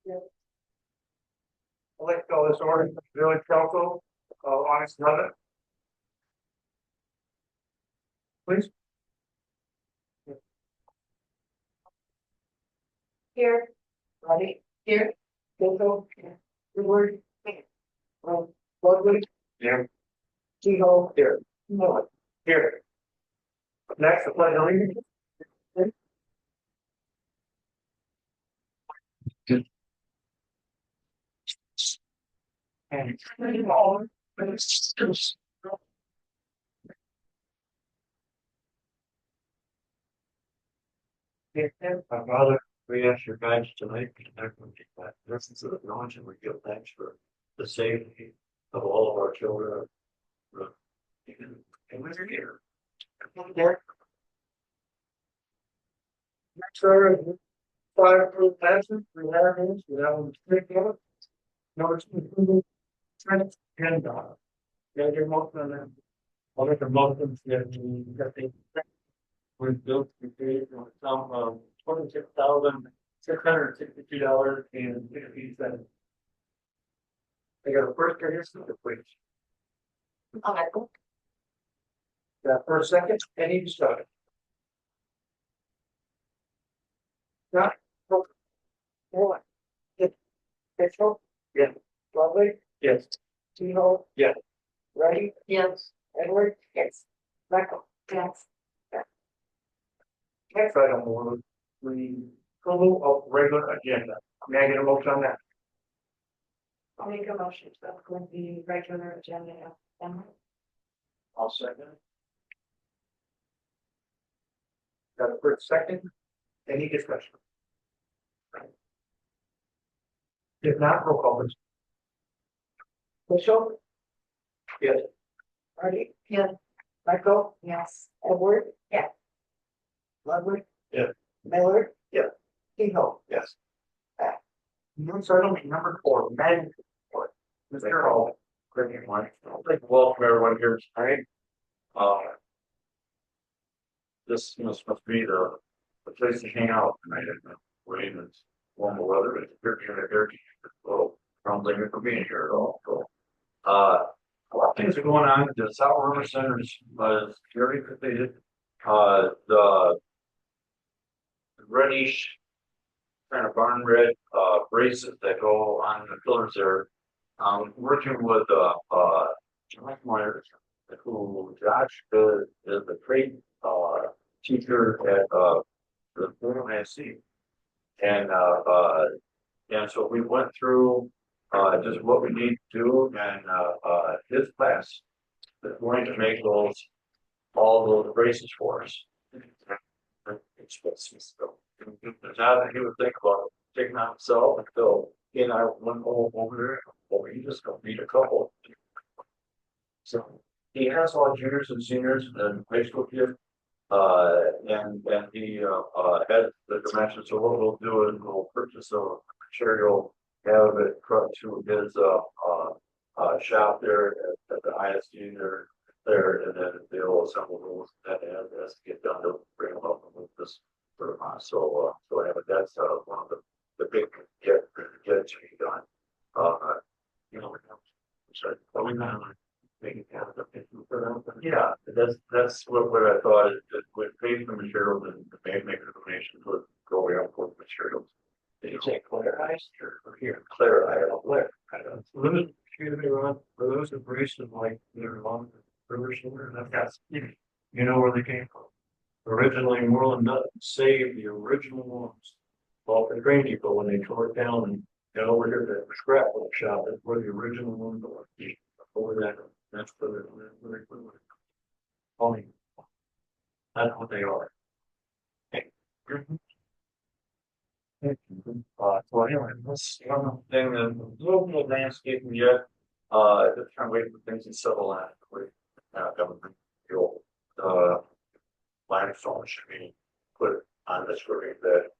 I'd like to call this order, Village Council, August 11th. Please. Here. Ready? Here. Go. Here. Woodward. Here. Ludwig. Here. T-Hole. Here. Miller. Here. Next, the pledge of allegiance. And my father, we ask your guidance tonight to connect with that essence of the knowledge, and we give thanks for the safety of all of our children. And we're here. There. Next order, five approved passes, we have this, we have them strict of it. Number two, approval, Trent and yeah, your motion on that. I'll make a motion that we got the. With built to pay from the sum of $26,662.50. I got a first here, so please. Okay. Got for a second, any discussion? Not. One. Mitchell? Yes. Lovely? Yes. T-Hole? Yes. Ready? Yes. Edward? Yes. Michael? Yes. Next item was the approval of regular agenda. May I get a motion on that? I'll make a motion to approve the regular agenda. I'll second. Got a first second, any discussion? If not, roll call please. Mitchell? Yes. Ready? Yes. Michael? Yes. Edward? Yeah. Ludwig? Yeah. Miller? Yeah. T-Hole? Yes. Next item number 4, management report. Mr. Hall. Great morning. I'd like to welcome everyone here tonight. This must be the place to hang out tonight in the rain and warmer weather. It's pretty here. So, don't thank you for being here at all. So, a lot of things are going on. The South River Center is very completed. The reddish kind of barn red braces that go on the pillars there. Working with John Myers, who Josh is the trade teacher at the NSC. And so we went through just what we need to do, and his class is going to make all those braces for us. Expenses. So now that he would think about taking on himself until he and I went over there, well, he just gonna need a couple. So he has all juniors and seniors and high school kids. And he had the dimensions. So what we'll do is we'll purchase a material, have it trucked to his shop there at the ISD there, and then they'll assemble those that has to get done to bring them up and move this sort of on. So I have that's one of the big get to be done. You know, I'm sorry, are we not making kind of a for them? Yeah, that's what I thought is that with pay for materials and make a donation for growing up with materials. Did you say Clarize or here? Clarize, Claire. Excuse me, Ron, for those abrasive like they're along the river somewhere, that's, you know where they came from. Originally, Moreland doesn't save the original ones. Well, the grain depot, when they tore it down and got over here to the scrap shop, that's where the original ones were. Over that, that's where they're only. That's what they are. Okay. So anyway, this one thing, a little bit of landscaping yet. Just trying to wait for things to settle out. We government fuel. Limestone should be put on the screen that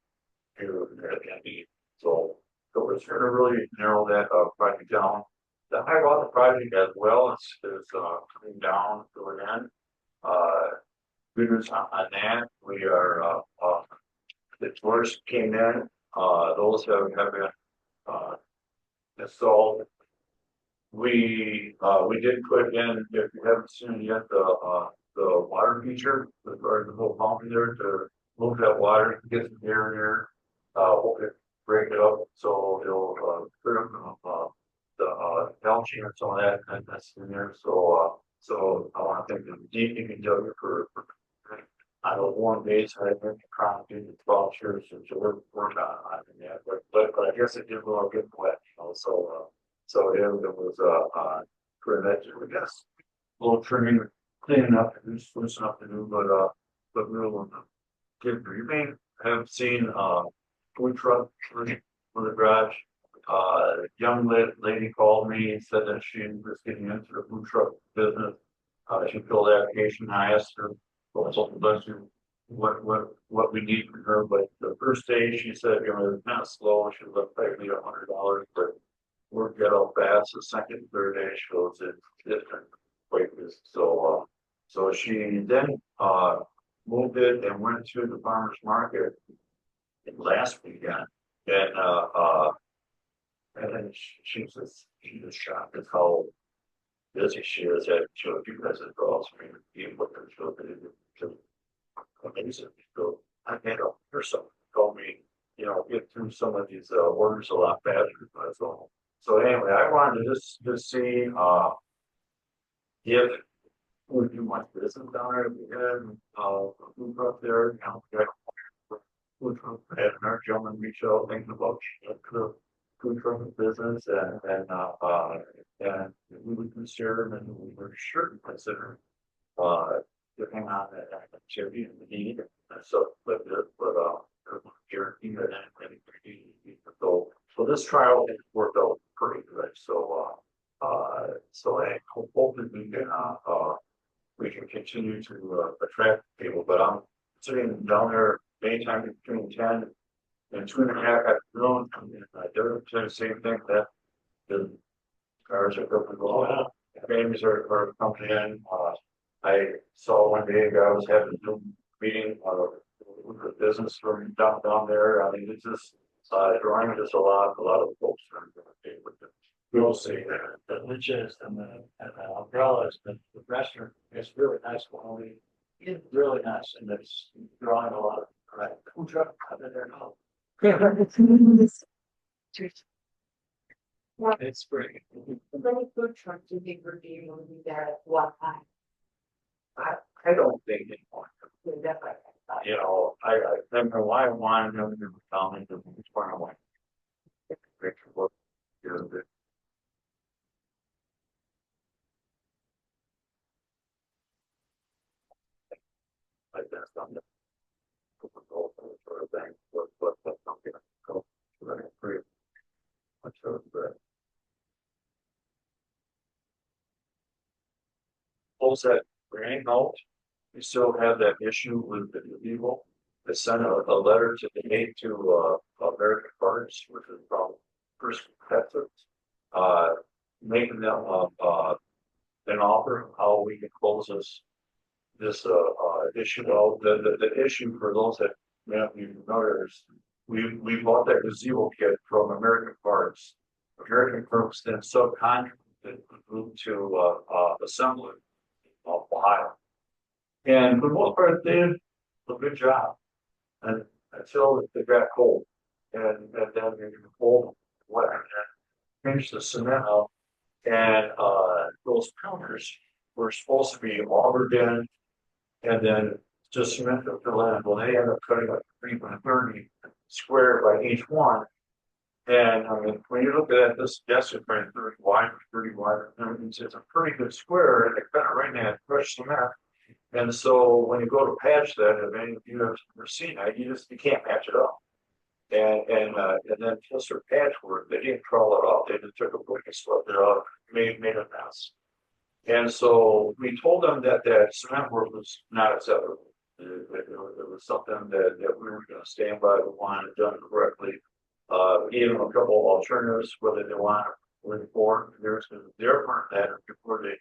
you can be. So we're trying to really narrow that project down. The high water project as well is coming down to an end. Good news on that. We are the tours came in. Those have been installed. We did put in, if you haven't seen it yet, the water feature, or the little pump in there to move that water, get some air in there. We'll break it up, so it'll, clear up, the, algae and some of that, and that's in there, so I wanna thank the DPW for I know one base, I think trying to do the 12 years, so we're working on it, yeah, but I guess it did go get wet, you know, so it was, prevention, I guess. A little trimming, cleaning up, and sprucing up to do, but real, good, you may have seen, food truck for the garage. Young lady called me and said that she was getting into the food truck business. She filled the application, I asked her, what we need from her, but the first day she said, you know, it's kind of slow, she looked like me $100, but work get out fast. The second, third day shows it's different quickness. So she then moved it and went to the farmer's market last weekend, and then she was shocked at how busy she is at showed you guys as well. So we what they're showing to amazing. So I had a person told me, you know, get through some of these orders a lot faster. So anyway, I wanted to just see if we do much business down there. We had food truck there, you know, we got food truck and our gentleman reached out thinking about the food truck business and we would consider and we were sure to consider depending on that activity and the need. So guarantee that so this trial has worked out pretty good. So I hope that we can continue to attract people. But I'm sitting down there anytime between 10 and 2.5 afternoon, and they're saying the same thing that the cars are going to go out. Families are coming in. I saw one day a guy was having a Zoom meeting with the business from down there. I mean, it's just drawing just a lot of folks are going to be with it. We'll see. The niches and the umbrellas, the restaurant is really nice quality. It's really nice, and it's drawing a lot of food truck coming there now. It's great. How many food trucks do you think would be able to be there at one time? I don't think anymore. Definitely. You know, I remember why I wanted them to come into the corner one. Picture what you're the like that's on the sort of thing. What something go pretty much of the close that grain out. We still have that issue with the people. They sent a letter to the aid to American Farms, which is from First Competitors, making them an offer of how we can close this issue out. The issue for those that may not be familiar is we bought that gazebo kit from American Farms. American Farms then subcontracted the group to assemble it of Ohio. And for the most part, they did a good job. And until it got cold. And then it got cold, wet, and finished the cement up. And those counters were supposed to be augered in and then just cement to fill in. Well, they ended up cutting like 3 by 30 square by each one. And I mean, when you look at this desk, it's probably 30 wide, 30 wide, it's a pretty good square, and they cut it right in that fresh cement. And so when you go to patch that, if any of you have ever seen that, you can't patch it up. And then plus their patchwork, they didn't crawl it off. They just took a book and swept it off, made a mess. And so we told them that cement work was not acceptable. It was something that we were going to stand by. We wanted it done correctly. Gave them a couple of alternatives, whether they want to move forward. Their part that before they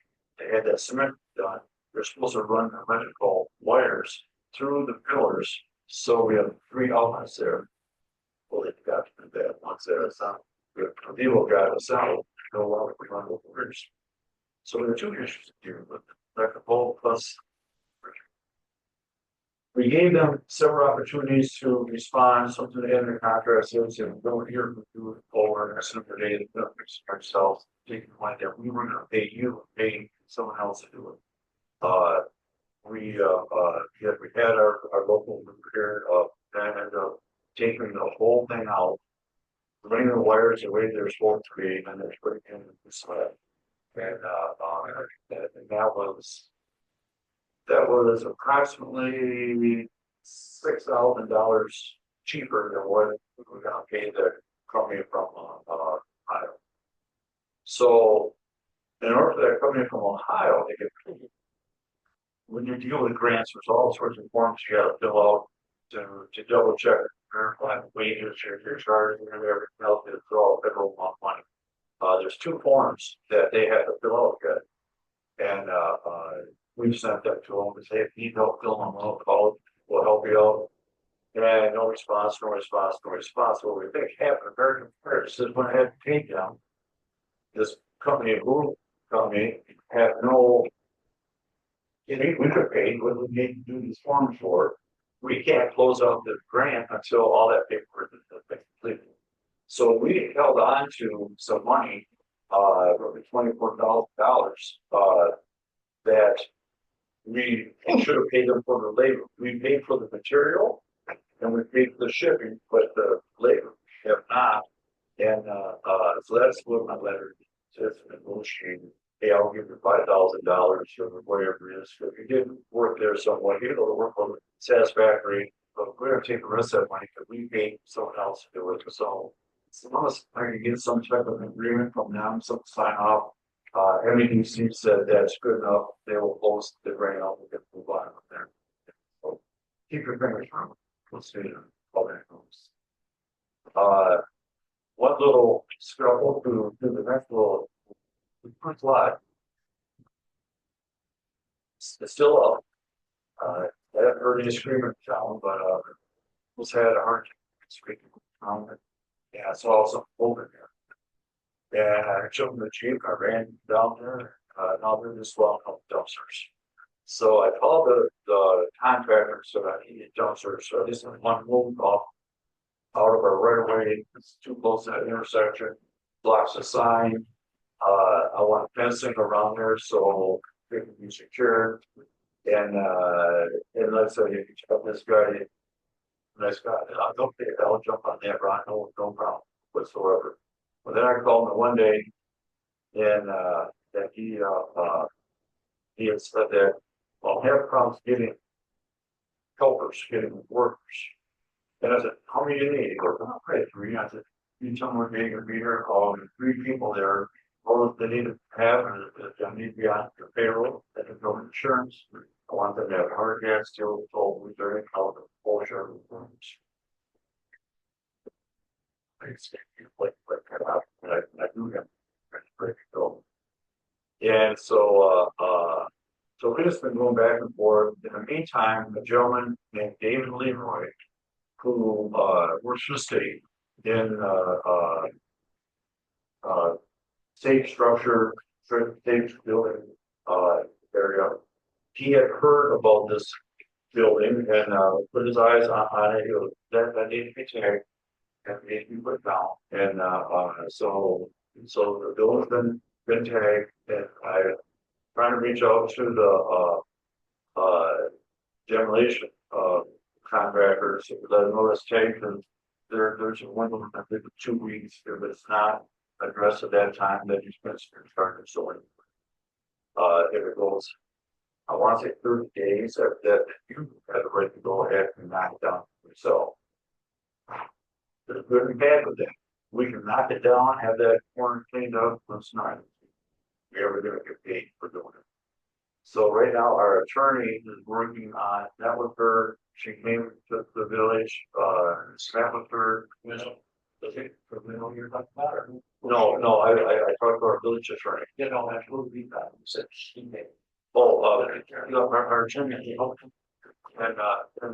had that cement done. They're supposed to run electrical wires through the pillars, so we have 3 outlets there. Well, they got to do that once there. So the deal got us out, no longer we run over bridge. So there are two issues here, but like the bowl plus. We gave them several opportunities to respond, something they had in their contract, says, you know, don't hear from you over, and some of the data ourselves, taking the money that we were gonna pay you, paying someone else to do it. We had our local repair, and ended up taking the whole thing out, running the wires the way they're supposed to be, and then putting in the slab. And that was approximately $6,000 cheaper than what we got paid the company from Ohio. So in order for that company from Ohio to get paid, when you deal with grants, there's all sorts of forms you got to fill out to double check, verify wages, your charges, and everything else. It's all federal money. There's two forms that they have to fill out yet, and we've sent that to them and say, if you need help filling them out, call, we'll help you out. And no response, no response, no response. What we think happened, American Express says when I had to take down, this company, had no, we could pay what we need to do these forms for. We can't close out the grant until all that paperwork has been completed. So we held on to some money, roughly $24,000, that we should have paid them for the labor. We paid for the material and we paid for the shipping, but the labor have not. And so that's what my letter says, negotiating. Hey, I'll give you $5,000 or whatever it is. If you didn't work there somewhat, you know, work on satisfactory, but we're gonna take the rest of that money because we paid someone else to do it. So unless I can get some type of agreement from them, some sign off. Everything seems that that's good enough. They will close the grant out and get the bottom up there. So keep your fingers crossed. We'll see how that goes. One little scrabble to the next little first lot. It's still up. I haven't heard any screaming down, but was had a hard time screaming down. Yeah, I saw some over there. And I jumped in the Jeep, I ran down there, now they're just well up dumpsters. So I called the contractor, so I needed dumpsters, so I just one moved off out of our right of way, it's too close to that intersection, blocks the sign. I want fencing around there so it can be secure. And let's say if you check this guy, nice guy, I'll jump on that, Ron, no problem whatsoever. But then I called him one day, and that he had said that I'll have problems getting helpers, getting workers. And I said, how many do you need? He goes, oh, great, 3. I said, you tell me what day you're gonna be here. Oh, there's 3 people there. All they need to have they need to be on the payroll, they can go insurance. I want them to have hard gas, steel, toll, reserve, all the bullshit. I do have pretty cool. And so we've just been going back and forth. In the meantime, a gentleman named David Leroy, who works for the state in state structure, state building area. He had heard about this building and put his eyes on it. He goes, that needs to be tagged and needs to be put down. And so the building's been tagged, and I'm trying to reach out to the demolition contractors to let them know it's tagged, and there's a window I think of 2 weeks if it's not addressed at that time that you're supposed to start so if it goes, I want to say 30 days after that, you have the right to go ahead and knock it down yourself. There's good and bad with that. We can knock it down, have that corner cleaned up, let's not. We're ever gonna get paid for doing it. So right now our attorney is working on that with her. She came to the village, sat with her, you know. Does it, you're talking about her? No, I talked to our village attorney. You know, that will be that. Said she made. Oh, you know, our attorney, and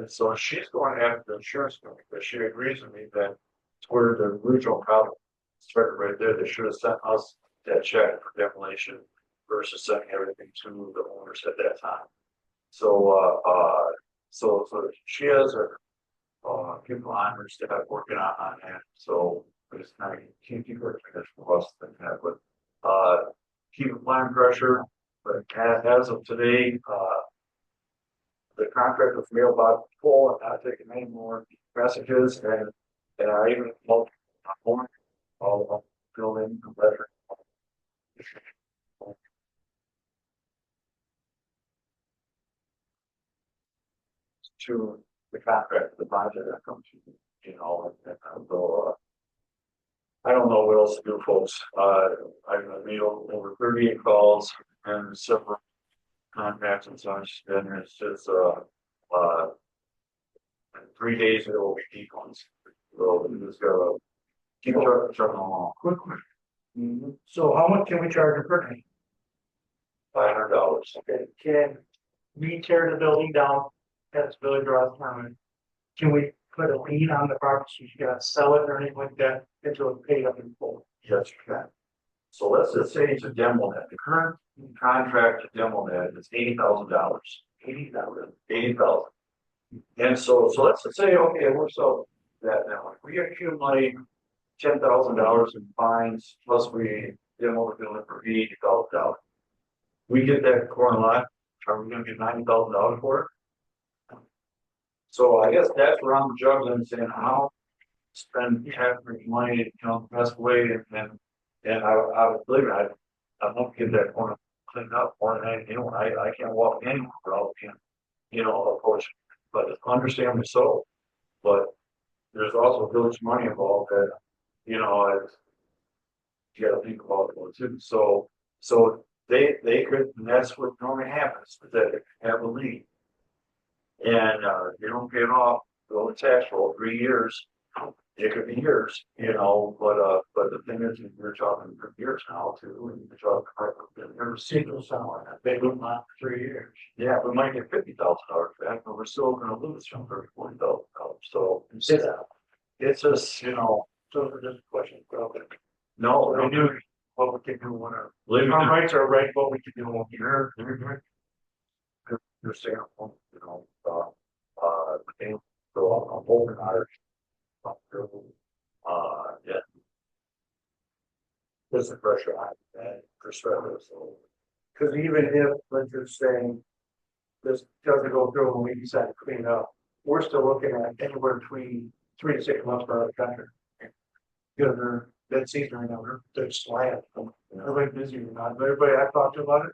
so she's going after the insurance company, but she agrees with me that it's where the original problem started right there, they should have sent us that check for demolition versus sending everything to the owners at that time. So, so she has her, people on her staff working on that, so it's not, can't keep her for us than that, but, keep applying pressure, but as of today, the contract with mailbox full, I'm not taking any more messages, and I even looked on all of fill in the letter. To the contract, the project that comes, you know, and so, I don't know what else to do, folks. I made over 38 calls and several contacts and such, and it's just, uh, 3 days ago, we deep ones. So we just gotta keep trucking along. Quick question. So how much can we charge a per day? $500. Okay, can we tear the building down as Billy draws permit? Can we put a lien on the property, so you gotta sell it or anything like that until it's paid up in full? Yes, you can. So let's just say it's a demo net. The current contract to demo net is $80,000. 80,000. 80,000. And so let's just say, okay, we're so that now, if we accumulate $10,000 in fines, plus we demo the building for $80,000. We get that corner lot, are we gonna get $90,000 for it? So I guess that's where I'm juggling, saying how spend taxpayer money, you know, the best way, and I would believe it, I won't get that corner cleaned up more than anything, I can't walk anywhere without being, you know, approach, but understandably so. But there's also village money involved that, you know, you gotta think about it too, so they could, and that's what normally happens, is that they have a lien. And, you don't pay it off, go to tax roll 3 years, it could be years, you know, but the thing is, we're talking for years now too, and you're talking about never seen those somewhere, they would not for 3 years. Yeah, we might get $50,000 back, but we're still gonna lose some $40,000, so it's just, you know, So for this question, okay. no, We do what we can do, whatever. Believe Our me, rights are right, what we can do, what we can. you're saying, you know, and so I'm holding our, yeah. There's the pressure on that perspective, so. Cause even if, let's just say, this doesn't go through and we decide to clean it up, we're still looking at anywhere between 3 to 6 months for our contract. Because they're, that season right now, they're slammed. Everybody busy or not, but everybody I've talked to about it,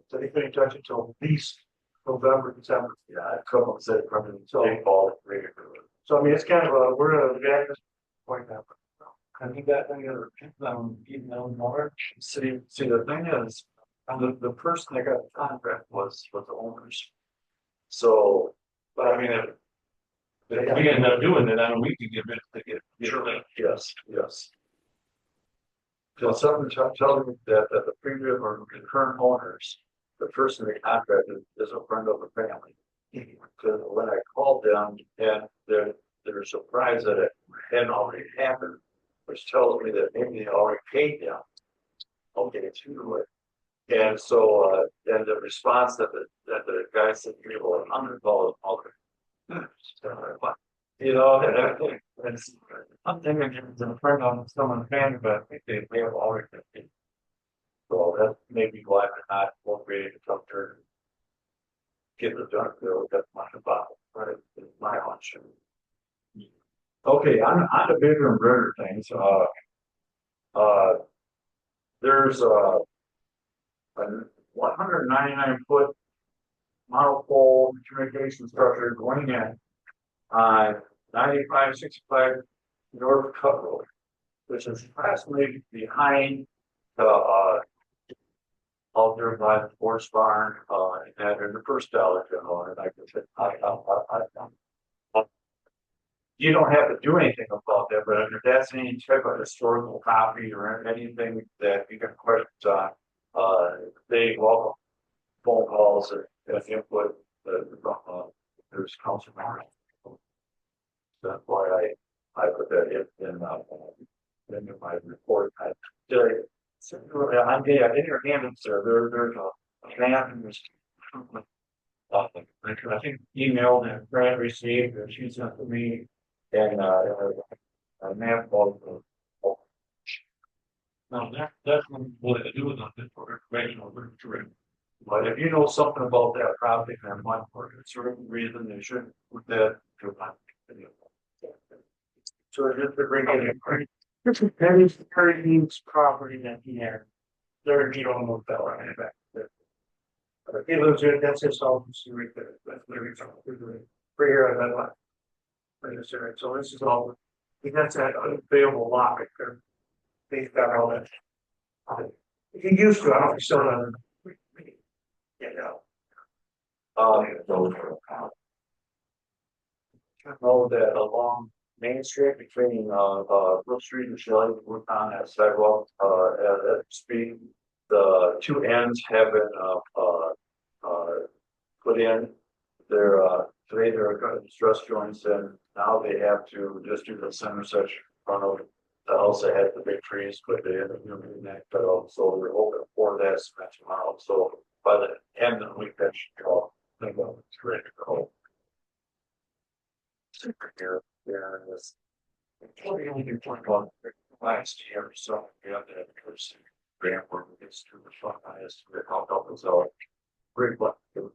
so they couldn't touch it till at least November, December. Yeah, a couple of said probably so fall later. So I mean, it's kind of a, we're at this point now. I think that thing is, even though more, see, the thing is, the person that got the contract was the owners. So, but I mean, if we end up doing it, I mean, we could give it, surely, yes. So something tells me that the previous or the current owners, the person in the contract is a friend of the family. Because when I called them, and they're surprised that it hadn't already happened, which tells me that maybe they already paid them. Okay, it's you. And so, and the response that the guy said, well, $100 already. You know, and I'm thinking it's a friend on someone's family, but I think they may have already paid. So that may be why they're not motivated to come here. Get the done, that's my about, right? It's my hunch. Okay, on the bigger and better things, there's a 199-foot monopole communication structure going in on 9565 North Cut Road, which is approximately behind the out there by the horse barn, and in the first Dollar General, and I can say, you don't have to do anything about that, but if that's any type of historical copy or anything that you can question on, they welcome phone calls and input, there's council members. That's why I put that in, then in my report, I did. So, I did, in your hand, sir, there's a map and there's. I think email that Brad received, that she sent to me, and, a map of the. Now, that's what to do with nothing for informational literature. But if you know something about that property, then one for a certain reason, they shouldn't put that to my. So just to bring it in, that is the Curtis property that he had. There, you don't know that right back there. But he lives there, that's his office, right there, that's where he's on, right here on that line. Right there, so this is all, that's that unavailable lot right there. He's got all that. He used to, I don't know if he still does. Yeah, no. Those are. I know that along Main Street between, Brook Street and Shelley, we're on that sidewalk, at speed. The two ends have been, put in. They're, today they're cutting stress joints and now they have to just do the center section in front of the house that had the big trees, put it in and that cut off. So we're hoping for that cement tomorrow. So by the end of the week, that should go. I think it's ready to go. Super here, there is. Last year or so, we have that person grant where we get to the front, I estimate how help us out. Great luck. There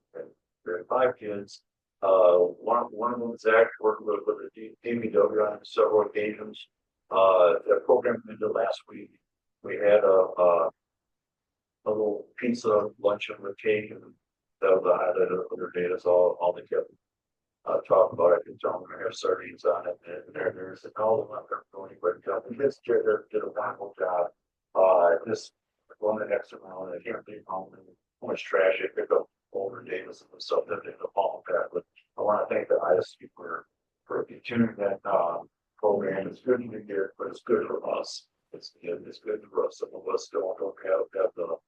are 5 kids. One of them is actually working with the DPW on several occasions. The program we did last week, we had a little pizza luncheon with cake, and that was the highlight of their data. So all the kids talk about it. I can tell them they have sardines on it, and there's all of them are going but this kid did a wonderful job. This one the next around, I can't think how much trash they pick up over Davis and stuff that they all that. But I want to thank the ISC for continuing that program. It's good to be here, but it's good for us. It's good for us. Some of us don't have the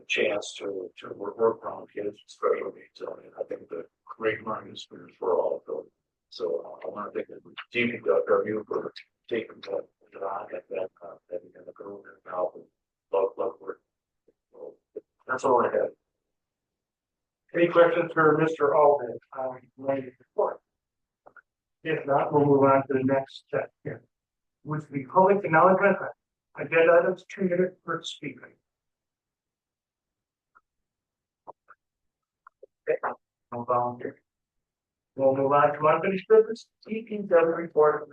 chance to work around kids with special needs. And I think the great learning experience for all of them. So I want to thank the DPW for taking that on and the group and now love work. So that's all I have. Any questions for Mr. Alden? Report. If not, we'll move on to the next step here. With the public acknowledgement, agenda items, 2 minutes per speaker. No volunteer. We'll move on to unfinished business, DPW report.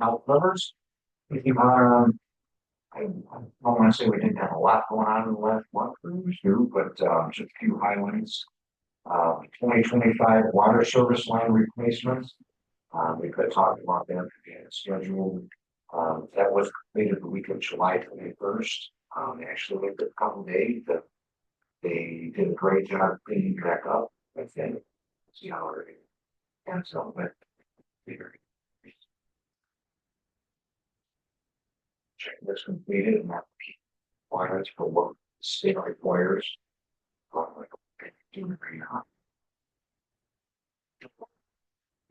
Health members. I don't want to say we didn't have a lot going on in the last month or two, but just a few highlights. 2025 water service line replacements. We've been talking about that schedule. That was completed the week of July 21st. Actually, it took a couple days, but they did a great job cleaning back up. I think. See how it is. And so, but check this completed and that requirements for what the state requires.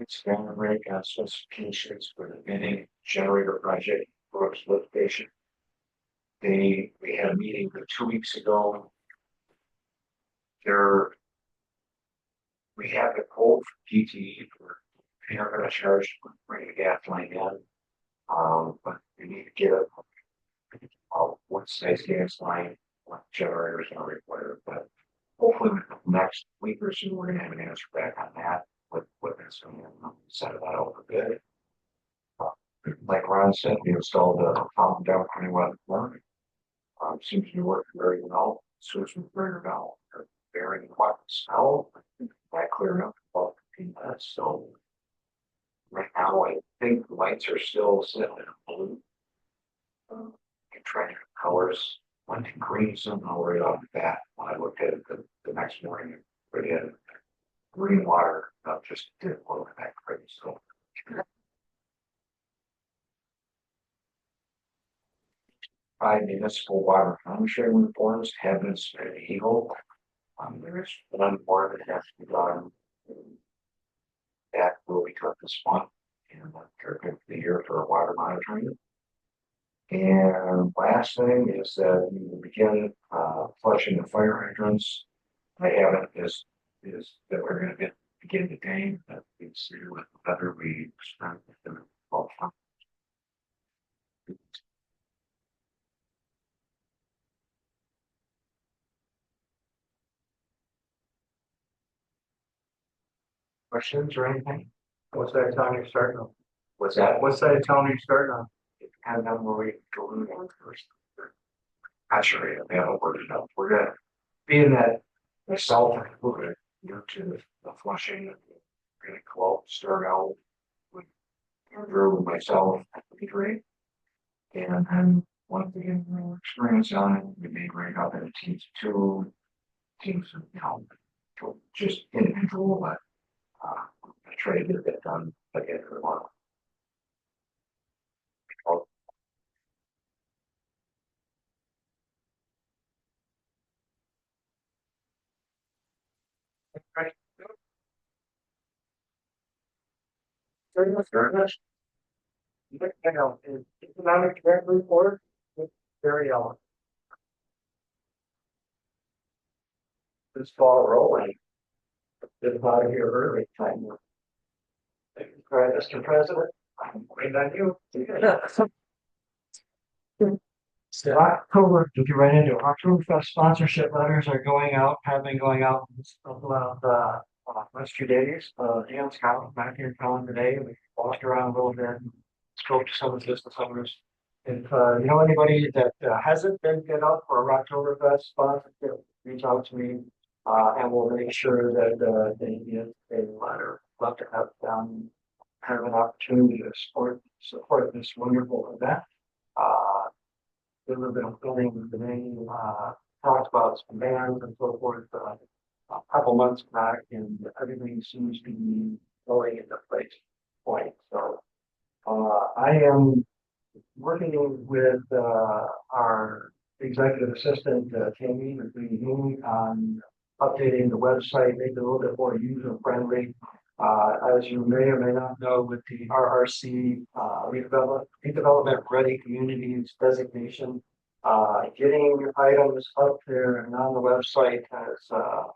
Expand the rate on specifications for the bidding generator project Brooks lift station. We had a meeting 2 weeks ago. We have the quote for GTE for they're going to charge to bring the gas line in. But we need to get what size gas line, what generators are required. But hopefully next week or so, we're going to have an answer back on that. What that's going to set that out for bid. Like Ron said, we installed a fountain down 21 morning. Seems to be working very well. Switching burner valve, bearing what smell, that cleared up about 15 minutes. So right now, I think the lights are still sitting in blue. Trying colors went to green somehow right off the bat. When I looked at it the next morning, put in green water, just didn't look that great. So 5 municipal water monitoring reports have been submitted to Eagle. There's one more that has to be done that will be cut this month. And they're good for the year for water monitoring. And last thing is that we will begin flushing the fire hydrants. I haven't is that we're gonna begin today, that we see with better we spend the fall. Questions or anything? What's that town you're starting on? What's that? What's that town you're starting on? And then where we go in first. Not sure yet, we haven't worked it out. We're gonna be in that myself, we're gonna, to the flushing. We're gonna go out, start out with Andrew, myself, that would be great. And then once we get more experience on it, we may break up into teams of two, teams of, just individual, but I try to get that done by the end of the month. Very much, very much. You know, economic development report, it's very elegant. This fall rolling. Been out of here early, time. Thank you, Mr. President. I'm waiting on you. So October, to get right into it, Oktoberfest sponsorship letters are going out, have been going out about last few days. Dan's back here in town today. We walked around a little bit, spoke to some of the business owners. If you know anybody that hasn't been get up for Oktoberfest sponsorship, reach out to me. And we'll make sure that they get a letter. Love to have kind of an opportunity to support this wonderful event. A little bit of building the name, talked about some bands and so forth a couple months back, and everything seems to be going into place. Point. So I am working with our executive assistant Tammy on updating the website, make it a little bit more user friendly. As you may or may not know, with the RRC redevelopment ready communities designation, getting items up there and on the website as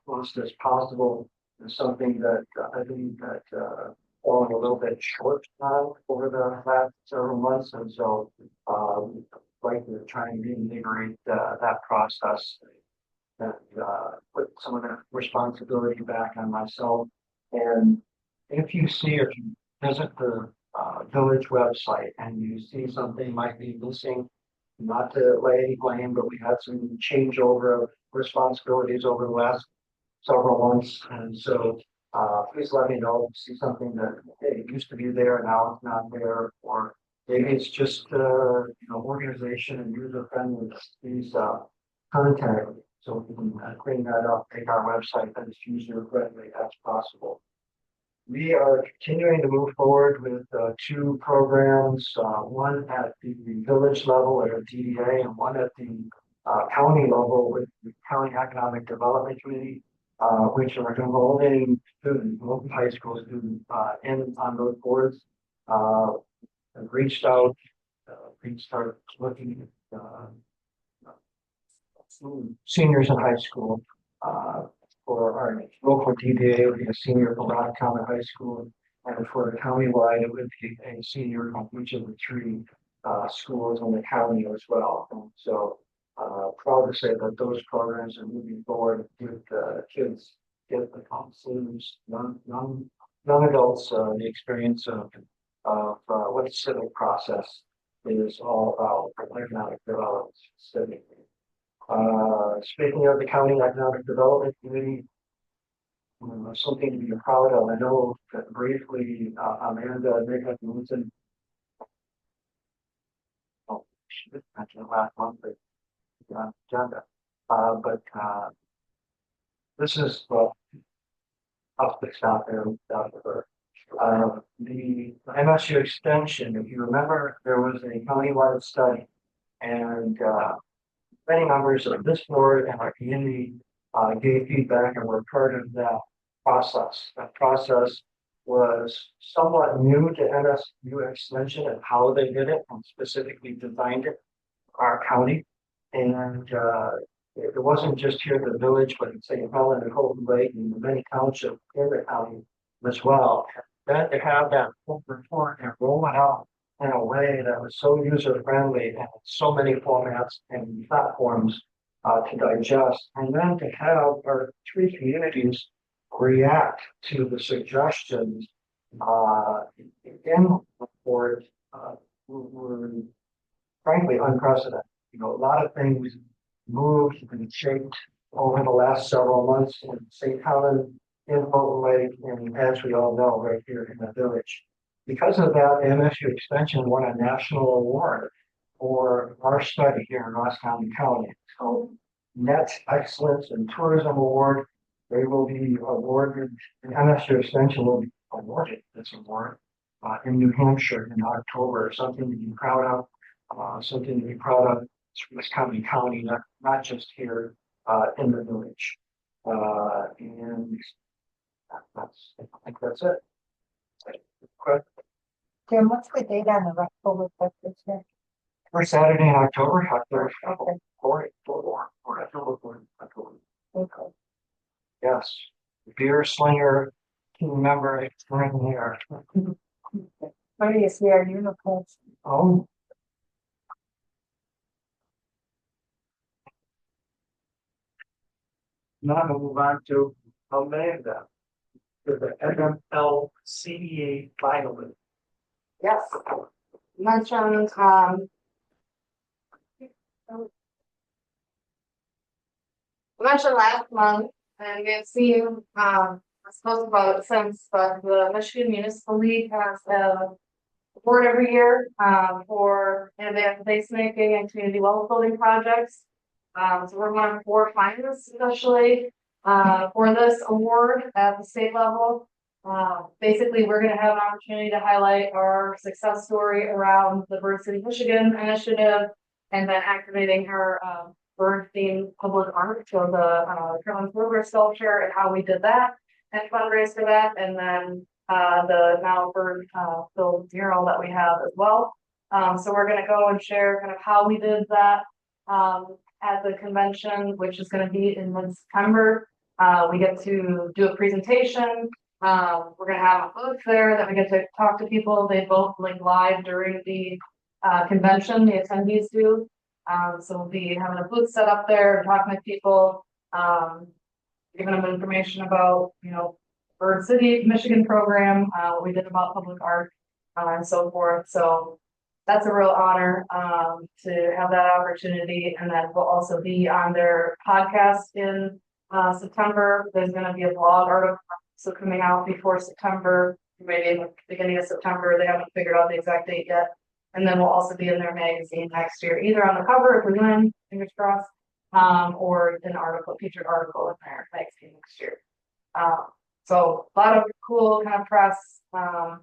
close as possible is something that I think that falling a little bit short on over the last several months, and so like to try and reinvigorate that process and put some of that responsibility back on myself. And if you see or you visit the village website and you see something might be missing, not to lay any blame, but we had some changeover of responsibilities over the last several months. And so please let me know if you see something that hey, it used to be there, now it's not there, or maybe it's just organization and user friendly. Please contact me so we can clean that up, make our website as user friendly as possible. We are continuing to move forward with two programs, one at the village level at a DDA and one at the county level with the County Economic Development Committee, which are involving students, local high school students in on those boards. And reached out, we started looking at seniors in high school. For our local DDA, it would be a senior from Roscommon High School, and for the countywide, it would be a senior from each of the three schools in the county as well. And so, proud to say that those programs are moving forward with kids, get the seniors, young adults, the experience of what the civic process is all about for economic development specifically. Speaking of the County Economic Development Committee, something to be proud of. I know that briefly, Amanda Nicholas Wilson. Oh, she did mention it last month, but on the agenda. This is I'll stop there without her. The MSU extension, if you remember, there was a countywide study, and many members of this board and our community gave feedback and were part of that process. That process was somewhat new to NSU Extension and how they did it and specifically designed it, our county. And it wasn't just here in the village, but in St. Helens and Houghton Lake and many townships in the county as well. Then to have that full report and roll it out in a way that was so user friendly and so many formats and platforms to digest, and then to have our three communities react to the suggestions in the report were frankly unprecedented. You know, a lot of things moved and shaped over the last several months in St. Helens, in Houghton Lake, and as we all know, right here in the village. Because of that, MSU Extension won a national award for our study here in Roscommon County. So Net Excellence in Tourism Award. They will be awarded, the MSU Extension will be awarded this award in New Hampshire in October. Something to be proud of, something to be proud of. Roscommon County, not just here in the village. And I think that's it. Jim, what's the date on the October fifth this year? First Saturday in October, October Okay. 4th. Okay. Yes, beer slinger team member extraordinaire. Where do you see our uniforms? Oh. Now we'll move on to Amanda with the MML CEA finalist. Yes. Mentioned, mentioned last month, and we've seen, I spoke about it since, but the Michigan Municipal League has a award every year, for advanced placemaking and community well building projects. So we're one of 4 finalists officially, for this award at the state level. Basically, we're going to have an opportunity to highlight our success story around the Bird City, Michigan initiative, and then activating our bird themed public art, so the Carolyn Silver sculpture and how we did that and fundraise for that, and then the now bird filled mural that we have as well. So we're going to go and share kind of how we did that at the convention, which is going to be in mid-September. We get to do a presentation. We're going to have a booth there that we get to talk to people. They both link live during the convention, the attendees do. So we'll be having a booth set up there, talking to people, giving them information about, you know, Bird City, Michigan program, what we did about public art, and so forth. So that's a real honor to have that opportunity, and that will also be on their podcast in September. There's going to be a blog article so coming out before September, maybe in the beginning of September. They haven't figured out the exact date yet. And then we'll also be in their magazine next year, either on the cover if we win, fingers crossed, or an article, featured article in their magazine next year. So a lot of cool kind of press and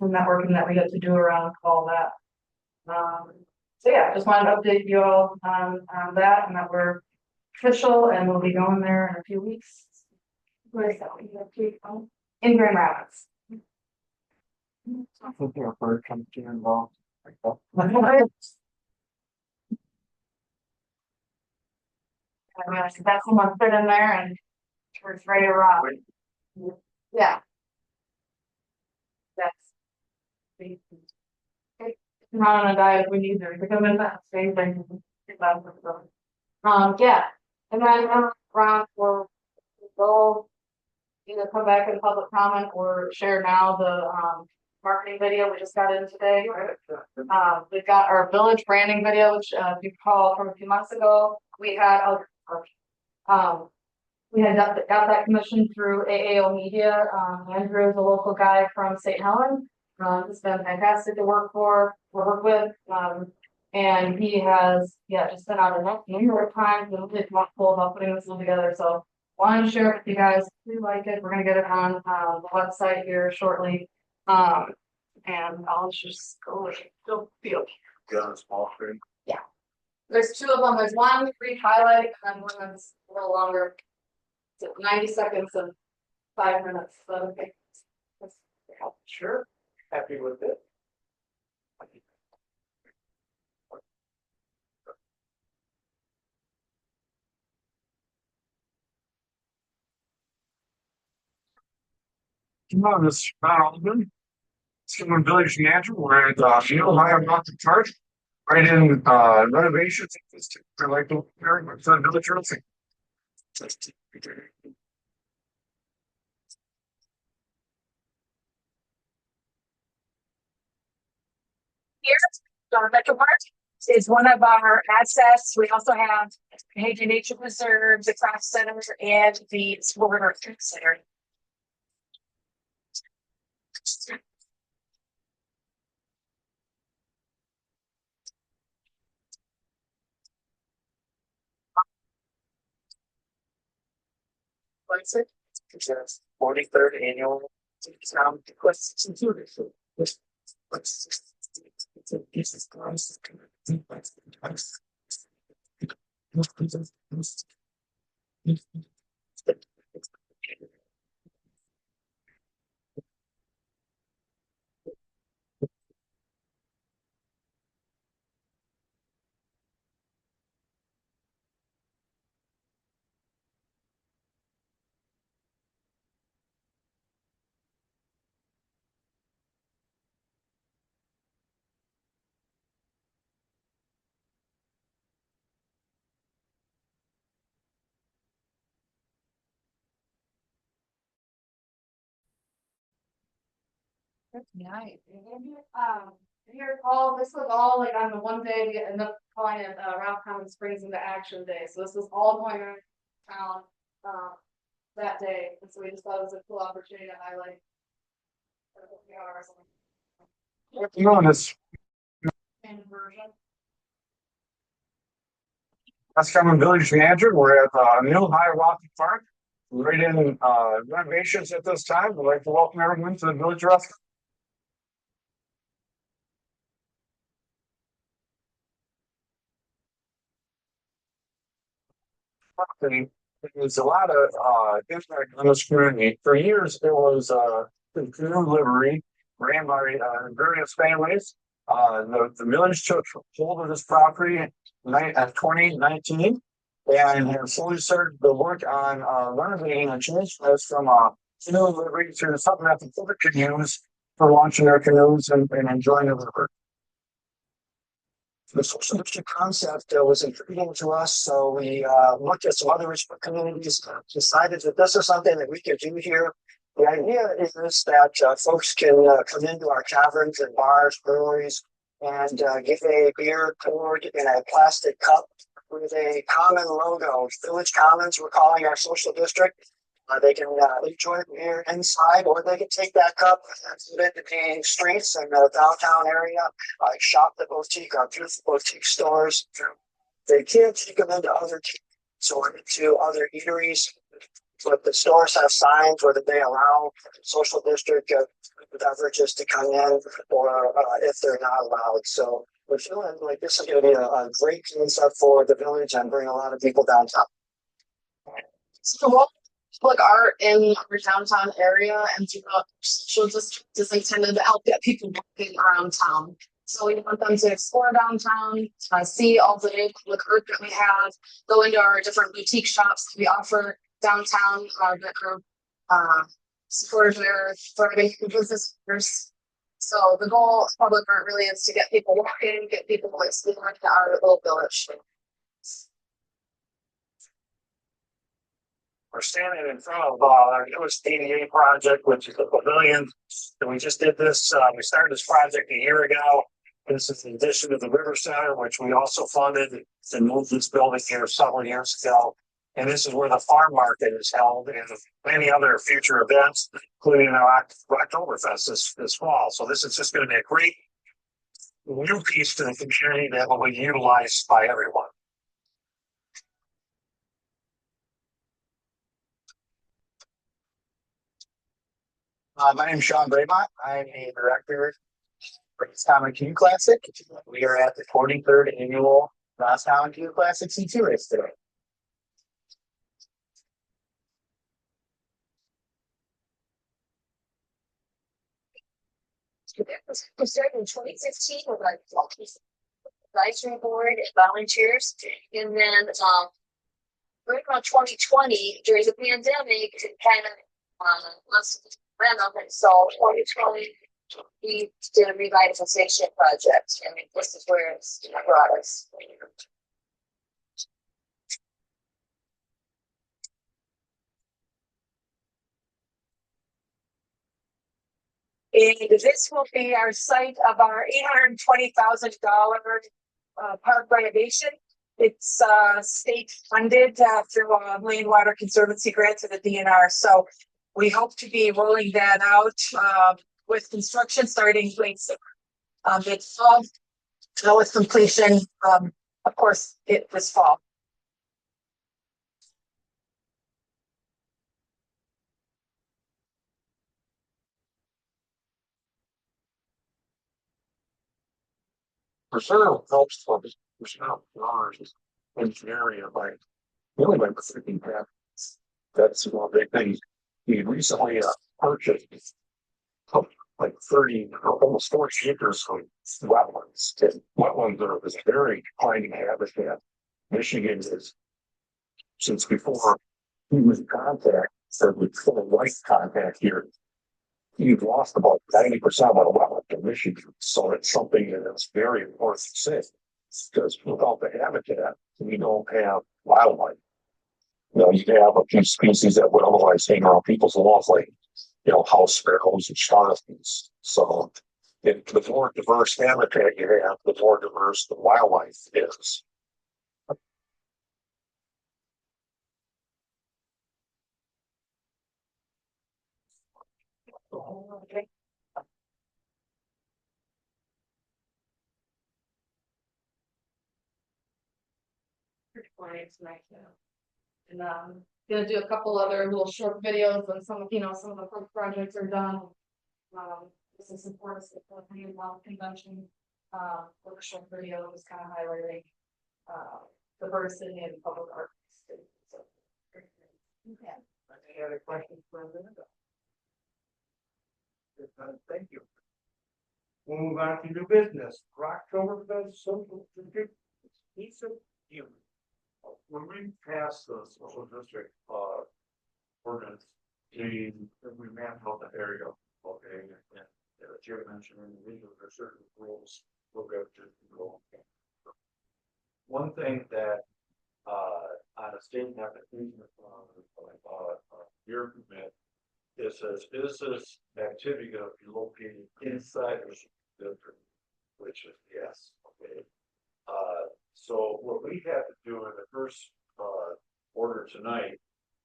networking that we get to do around all that. So yeah, just wanted to update you all on that, and that we're official, and we'll be going there in a few weeks. Where is that? In Grand Rapids. I think your bird comes to involved. That's someone fit in there and it's ready to rock. Yeah. That's not on a diet we need there. Become in that same thing. Yeah. And then around for goal, either come back in public comment or share now the marketing video we just got in today. We've got our village branding video, which if you recall from a few months ago, we had got that commissioned through AAO Media. Andrew is a local guy from St. Helens. It's been fantastic to work with. And he has, just sent out a number of times and really thoughtful about putting this all together. So wanted to share it with you guys. If you like it, we're gonna get it on the website here shortly. And I'll just go with it. Still feel. Got a small screen. There's 2 of them. There's one brief highlight and one that's a little longer. So 90 seconds and 5 minutes. So okay. help. Sure, happy with it. Hello, this is Matt Alden. Roscommon Village Manager. We're at Neil High Rock Park, right in renovations. I like the very much the village real estate. Here, Metro Park is one of our assets. We also have Hagen Nature Preserve, the Craft Center, and the School River Center. What's it? It's 43rd annual. Questions. Jesus Christ. Nice. If you recall, this was all like on the one day we ended up calling it Roscommon Springs into Action Day. So this was all going on in town that day. And so we just thought it was a cool opportunity to highlight. Hello, this Version. Roscommon Village Manager. We're at Neil High Rock Park, right in renovations at this time. We'd like to welcome everyone to the Village of Roscommon. There's a lot of impact on this community. For years, there was the canoe livery ran by various families. The village took hold of this property in 2019 and have slowly started the work on renovating and changing this from a canoe livery to something that the public could use for launching their canoes and enjoying the river. The social district concept was intriguing to us, so we looked at some other Richmond communities, decided that this is something that we could do here. The idea is that folks can come into our taverns and bars, breweries, and get a beer poured in a plastic cup with a common logo. Village Commons, we're calling our social district. They can enjoy beer inside, or they can take that cup and put it in the streets in the downtown area, shop the boutique, our beautiful boutique stores. They can't take them into other or into other eateries, but the stores have signs whether they allow social district beverages to come in, or if they're not allowed. So we're feeling like this is going to be a great concept for the village and bring a lot of people downtown. So what public art in our downtown area and throughout social district is intended to help get people walking around town. So we want them to explore downtown, see all the new public art that we have, go into our different boutique shops that we offer downtown that are supportive of their thriving business owners. So the goal of public art really is to get people walking, get people exploring our little village. We're standing in front of our newest ADA project, which is the pavilion. And we just did this. We started this project a year ago. This is in addition to the River Center, which we also funded and moved this building here several years ago. And this is where the farm market is held and many other future events, including our Oktoberfest this fall. So this is just going to be a great new piece to the community that will be utilized by everyone. My name is Sean Braymont. I'm a director for Roscommon Canoe Classic. We are at the 43rd annual Roscommon Canoe Classic C2 race today. We started in 2015 with our advisory board and volunteers, and then right around 2020 during the pandemic, it kind of ran up, and so 2020 we did a revitalization project, and this is where it's brought us. And this will be our site of our $820,000 park renovation. It's state funded through Land Water Conservancy grants of the DNR. So we hope to be rolling that out with construction starting late summer. It's fall. Now with completion, of course, this fall. Percent helps for this percent large engineering of like really like the freaking path. That's one big thing. We recently purchased like 30, almost 40 acres of wetlands. And wetlands are this very declining habitat. Michigan is, since before he was in contact, said with full light contact here, you've lost about 90% of the wetland in Michigan. So it's something that's very important to say. Because without the habitat, we don't have wildlife. You know, you have a few species that would otherwise hang around people's lawns, like, you know, house sparrows and starlings. So the more diverse habitat you have, the more diverse the wildlife is. Okay. And gonna do a couple other little short videos on some of, some of the projects are done. This is important for the World Convention. With a short video, just kind of highlighting diversity in public art. So, yeah. Any other questions for Linda? Thank you. We'll move on to new business. Rocktoberfest social district. Piece of you. When we passed the social district ordinance, we mapped out the area, okay, and Jim mentioned individually there are certain rules we'll go to go. One thing that on a state application your permit, it says, is this activity going to be located inside the district? Which is yes, okay. So what we have to do in the first order tonight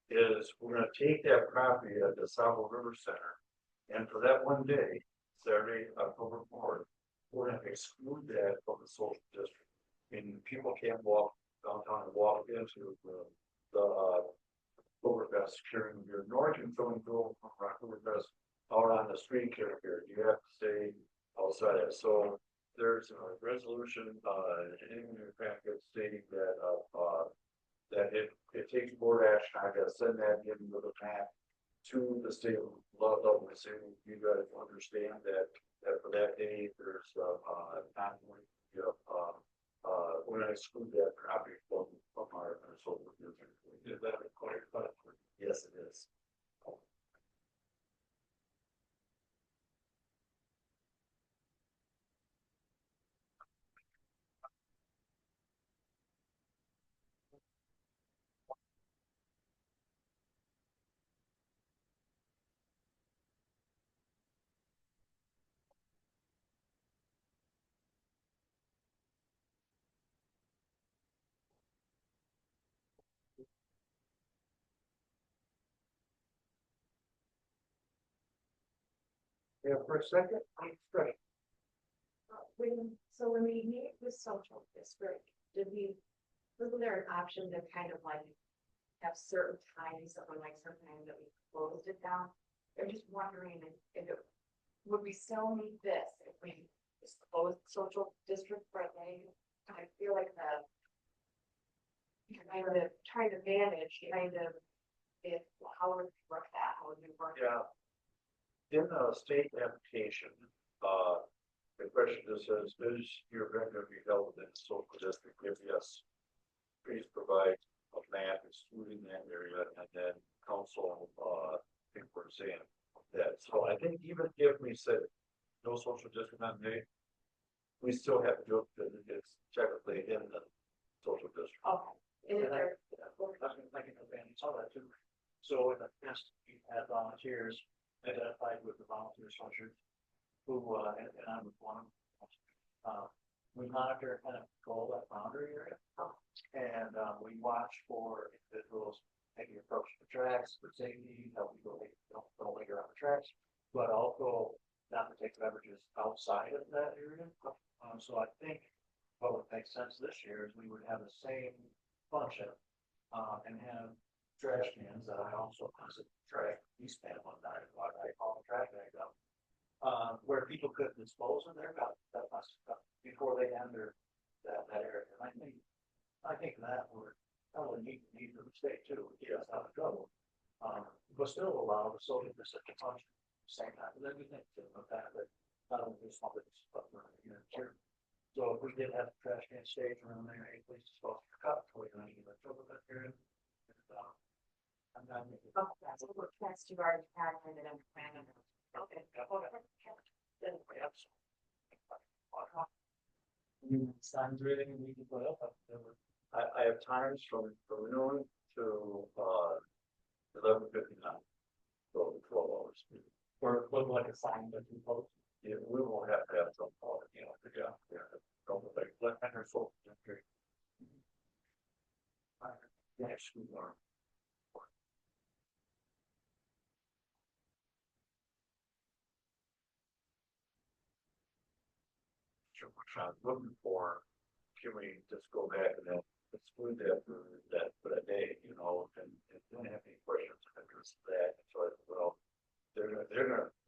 is we're going to take that property at the Saddle River Center, and for that one day, Saturday, October 4th, we're going to exclude that from the social district. And people can't walk downtown and walk into the Oktoberfest carrying beer, nor can someone go from Oktoberfest out on the street carrying beer. You have to stay outside it. So there's a resolution in your packet stating that that it takes board action. I gotta send that in with a map to the state level, saying you guys understand that for that day there's not going to we're gonna exclude that property from our social district. Is that required? Yes, it is. Yeah, for a second, I'm straight. When we meet the social district, wasn't there an option to kind of like have certain times that were like sometimes that we closed it down? I'm just wondering if it, would we still need this if we just closed social district for a day? I feel like kind of trying to manage if how would we work that? How would we work? Yeah. In the state application, the question just says, is your event going to be held within the social district? If yes, please provide a map excluding that area, and then council, I think we're saying that. So I think even if we said no social district on May, we still have to do it because it's technically in the social district. Okay. Is And there, I can advantage saw that too. So in the past, we had volunteers identified with the volunteer soldiers who, and I was one of them. We monitor kind of control that boundary area. And, we watch for individuals maybe approach the tracks for safety, help people don't linger on the tracks, but also not to take beverages outside of that area. So I think what would make sense this year is we would have the same function, and have trash cans that I also visit trash, Eastman one night, what I call the trash bag up. Where people could dispose of their that plastic stuff before they enter that area. And I think that would probably need for the state too, to get us out of trouble. But still allow the social district to function at the same time. And then we think about that, but not only just something, but, sure. So if we did have a trash can stage around there, hey, please dispose of your cups, we're gonna get in trouble with that area. I'm not making. that's what we're, that's too hard to add in and plan. Okay. Signs or anything we can put up. I have times from noon to 11:59. So 12 hours. Or look like a sign that we post. Yeah, we will have to have some, don't like, let her folk. Yes, we are. Sure, which I'm looking for, can we just go back and then exclude that for that day, and don't have any questions of interest to that, so, well, they're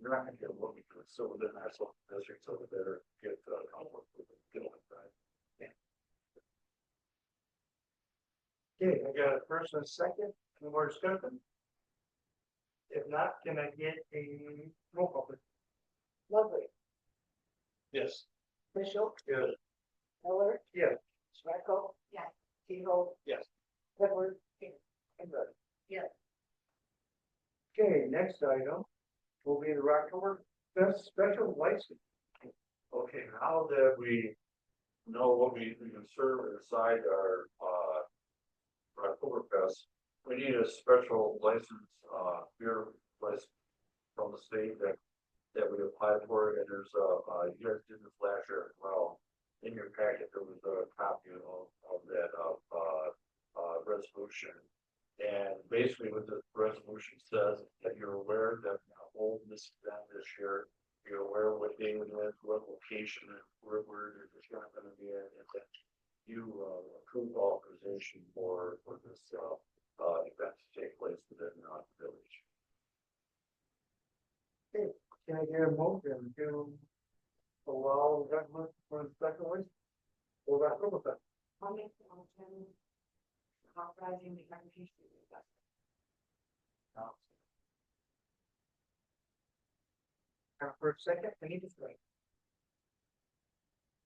not gonna get looking for it, so within our social district, so they better get, get on, right? Okay, I got a first and a second, any more discussion? If not, can I get a roll call, please? Lovely. Yes. Mitchell, Yes. Miller, Yes. Sparkle. Yes. T-Hope. Yes. Edward. And Rudy. Yes. Okay, next item will be the Rocktober Fest special license. Okay, now that we know what we can serve inside our, Oktoberfest, we need a special license, beer license from the state that we applied for, and there's you guys did this last year as well. In your packet, there was a copy of that, resolution. And basically what the resolution says, that you're aware that we're gonna hold this event this year. You're aware what day it is, what location, and where it's not gonna be at, and that you approve authorization for this event to take place within the village. Can I get a motion to allow the government for the special license? For Rocktober Fest? I'll make the motion authorizing the application. For a second, I need to say.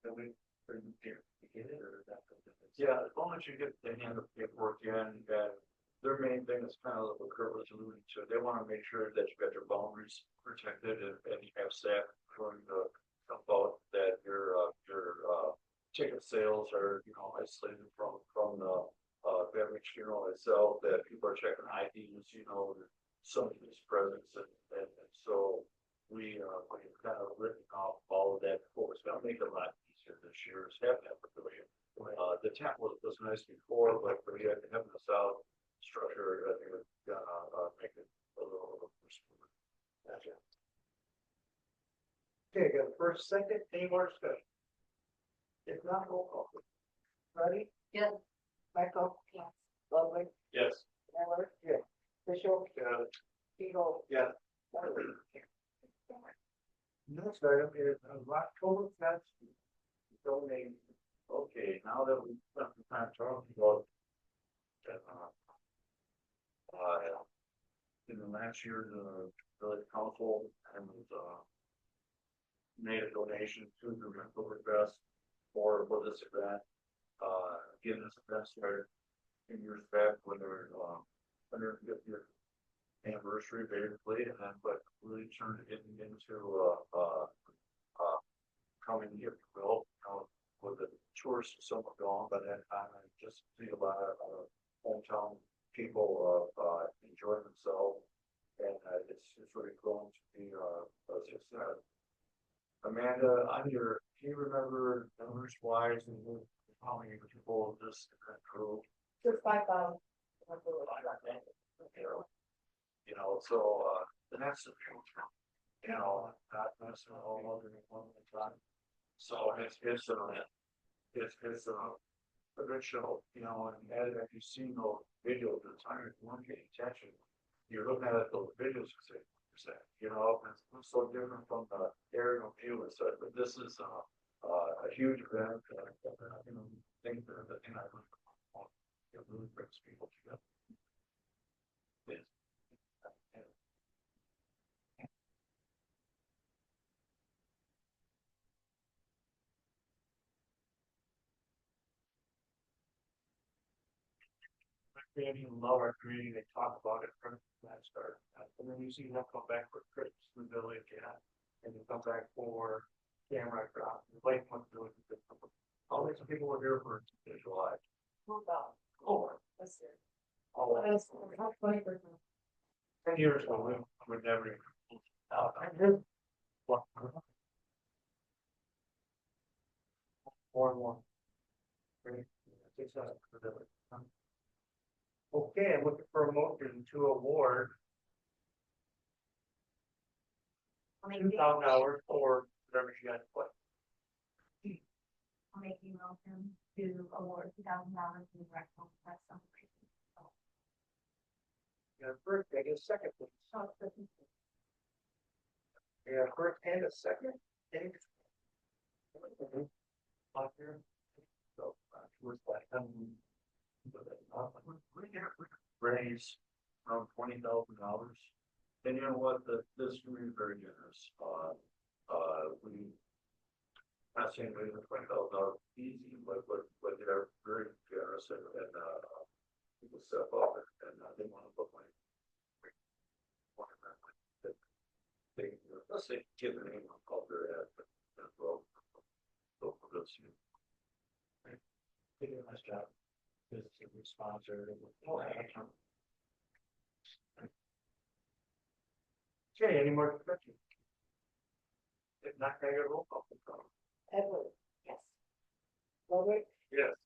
Then we begin it, or is that? Yeah, as long as you get the hand of paperwork in, and their main thing is kind of what Kurt was alluding to. They want to make sure that you got your boundaries protected, and you have staff going to about that your ticket sales are, isolated from the beverage, itself, that people are checking IDs, somebody's presence, and so we kind of written off all of that before. It's gonna make it a lot easier this year, is having that pavilion. The tent was nice before, but we had having this out structure, I think it's gonna make it a little more smooth. Gotcha. Okay, got a first, second, any more discussion? If not, roll call. Ready? Yes. Michael. Yes. Lovely. Yes. Miller. Yeah. Mitchell. Yeah. T-Hope. Yeah. Next item is a Rocktober Fest donation. Okay, now that we've spent some time talking about that, in the last year, the village council and made a donation to the rental request for this event. Again, this event started a few years back when they were, 150th anniversary, basically, and then, but really turned it into, coming here, well, with the tourists somewhat gone by that time, I just see a lot of hometown people enjoy themselves, and it's really grown to be a success. Amanda, do you remember numbers wise and how many people this event grew? Just 5,000. You know, so the next, not necessarily all of them at one time. So it's a good show, and if you've seen those videos at the time, if you weren't paying attention, you're looking at those videos and say, it's so different from the aerial view and stuff, but this is a huge event, think that the thing I really, it really brings people together. Yes. They even love our community, they talk about it from that start, and then you see them come back for Christmas in the village, and they come back for camera drop, like what's doing. All these people were here for July. Oh, That's it. all that. That's 20%. 10 years ago, we would never. Even- I did. What? More and more. Great. It's for the village. Okay, I'm looking for a motion to award $2,000 for whatever she got to put. I'll make a motion to award $2,000 in the rental request celebration. Yeah, first, I guess second, please. Yeah, first and a second. Okay. Up here. So, where's that? Raise around $20,000. And you know what, this is very generous. We, not saying we have $20,000 easy, but they're very generous and people step up and they want to put money. They, let's say, give the name of their ad, but well, go for this. They did a nice job. This is a sponsor. Okay, any more questions? If not, can I get a roll call? Edward. Yes. Ludwig. Yes.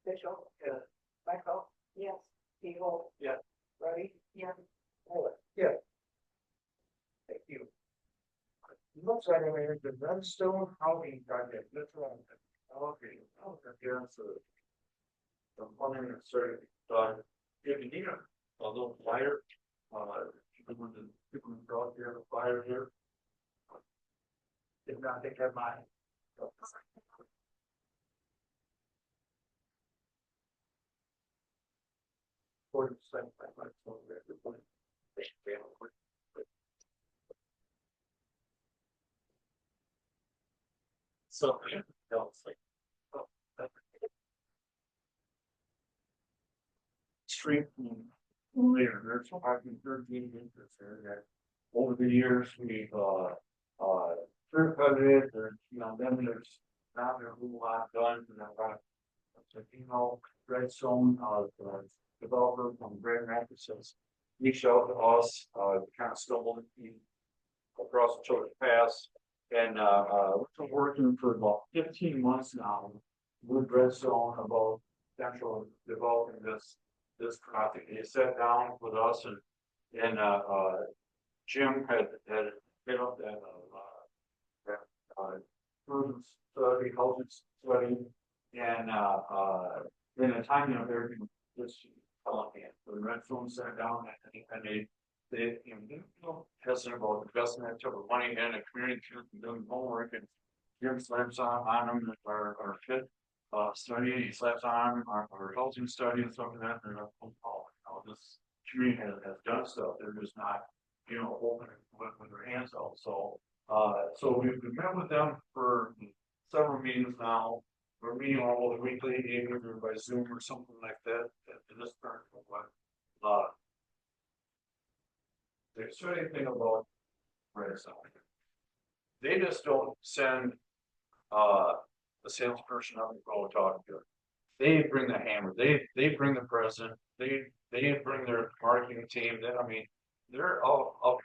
Mitchell. Yeah. Michael. Yes. People. Yeah. Ready? Yeah. Yeah. Thank you. Looks like I mean, the Redstone housing project, that's what I'm. Okay, yeah, so. The plumbing and started, if you need a little lighter, people who brought here a fire here. Did not think of mine. 40%. So, it's like. Street later, there's 513 acres there that over the years we've clear cut it, or then there's not a whole lot done, and I've got Redstone, the developer from Grand Rapids has reached out to us, kind of stumbled across the Children's Pass, and we've been working for about 15 months now with Redstone about potential developing this project. He sat down with us and Jim had been up that urban study, housing study, and in a time, everything just fell in hand. The Redstone sat down and they hesitant about investing that type of money in a community and doing homework, and Jim slaps on them our fit study, he slaps on our housing study and stuff like that, and this community has done stuff, they're just not, open with their hands out, so So we've met with them for several meetings now. We're meeting almost weekly, either by Zoom or something like that, at this current one. There's anything about Renaissance. They just don't send a salesperson up and go talk to it. They bring the hammer, they bring the president, they bring their marketing team, I mean, they're all up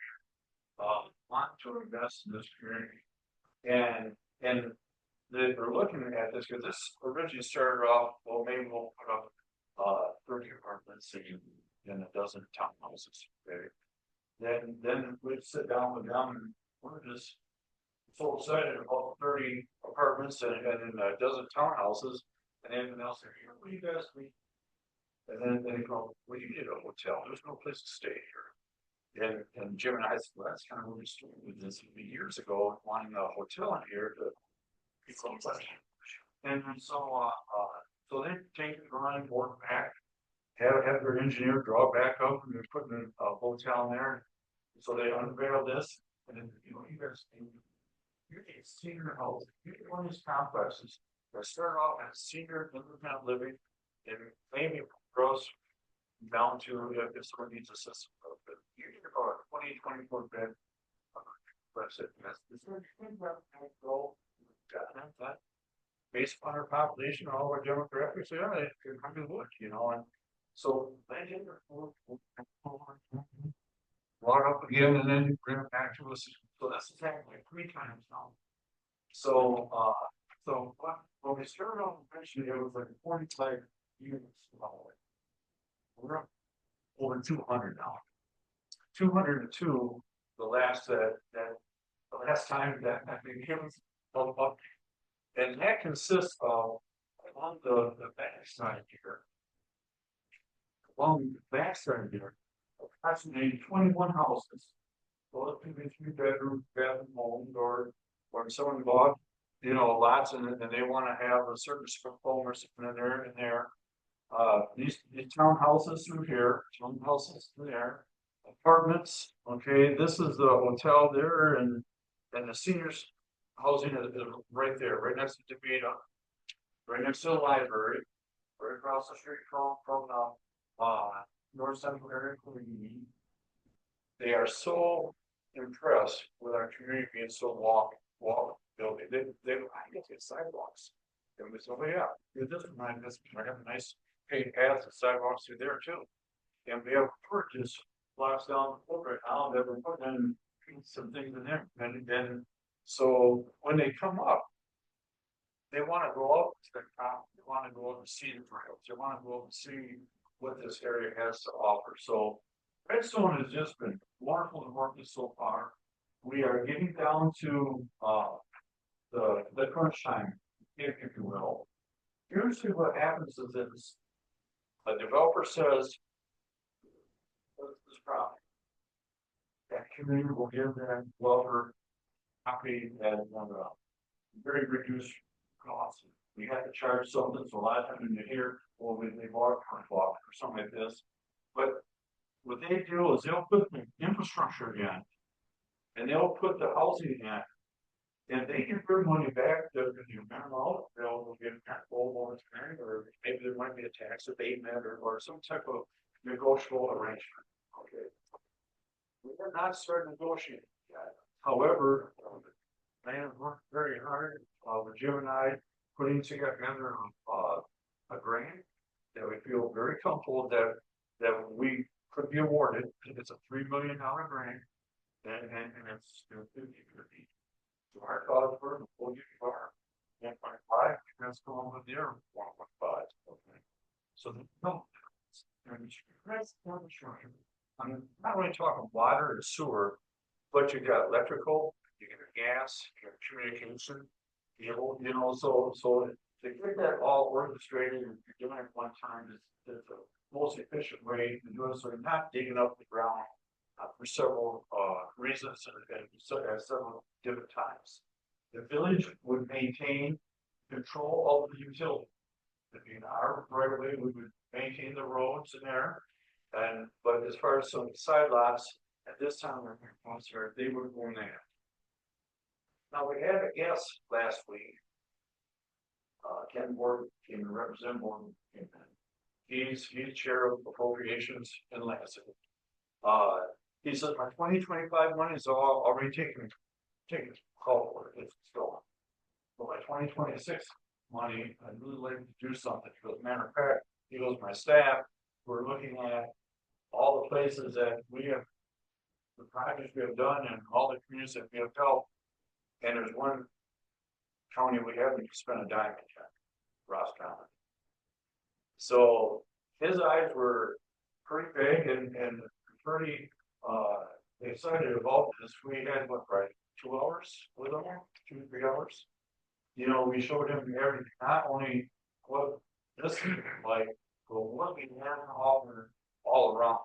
want to invest in this community. And they're looking at this, because this originally started off, well, maybe we'll put up 30 apartments in a dozen townhouses. Okay. Then we'd sit down with them and we're just so excited about 30 apartments and a dozen townhouses and everything else. Here, what do you guys need? And then they go, well, you need a hotel. There's no place to stay here. And Jim and I said, well, that's kind of what we started with this years ago, wanting a hotel in here to be close. And so they take the drawing board back, have their engineer draw back up, and they're putting a hotel in there. So they unveil this, and then, you know, you guys think you're a senior house, you get one of these complexes that start off as senior independent living, and maybe grows down to if someone needs assistance. You get about a 24 bed. Based on our population, all our demographics, yeah, it can would, you know, and so they did brought up again, and then bring it back to us. So that's exactly 3 times now. So when we started off, eventually it was like 45 units. We're up over 200 now. 202. The last time that became up, and that consists of on the back side here. Along the back side here, approximately 21 houses. Those can be 3-bedroom, bathroom homes, or someone bought, you know, lots and they want to have a certain home or something in there. These townhouses through here, townhouses through there, apartments. Okay, this is the hotel there, and the seniors housing is right there, right next to DeVita, right next to the library, right across the street from North Central area. They are so impressed with our community being so walk building. They I get sidewalks. And we said, oh yeah, it doesn't mind this. I have a nice paved paths and sidewalks through there too. And we have purchase blocks down the road right now that we're putting in some things in there. And so when they come up, they want to go up to the top, they want to go up and see the trails, they want to go up and see what this area has to offer. So Redstone has just been wonderful to work with so far. We are getting down to the crunch time, if you will. Usually what happens is that a developer says, what's this problem? That community will give that developer copy at very reduced cost. We have to charge something, so a lot of times when you hear, well, they bought a block or something like this. But what they do is they'll put the infrastructure in, and they'll put the housing in, and they get their money back. They'll get kind of over time, or maybe there might be a tax abatement or some type of negotiable arrangement. Okay. We are not starting negotiating yet. However, they have worked very hard. Jim and I putting together a grant that we feel very comfortable that we could be awarded. It's a $3 million grant, and it's 50/50. So our thoughts were we'll give you our 1.5. That's going with their 1.5. Okay. So no, I'm not really talking water or sewer, but you got electrical, you got gas, you got communication, you know, so to get that all orchestrated and you're doing it one time is the most efficient way to do it. So you're not digging up the ground for several reasons and several different times. The village would maintain control of the utility. In our right of way, we would maintain the roads in there. But as far as some side lots, at this time, they would own that. Now, we had a guest last week. Ken Ward came to represent one. He's chair of appropriations in Lansing. He said my 2025 money is all already taken call for it, it's gone. But my 2026 money, I'd really like to do something. He goes, matter of fact, he goes, my staff, we're looking at all the places that we have, the projects we have done and all the communities that we have helped. And there's one county we haven't spent a dime in yet, Roscommon. So his eyes were pretty big and pretty excited about this. We had what, right, 2 hours with him, 2 to 3 hours. You know, we showed him everything, not only what this is like, but what we have to offer all around.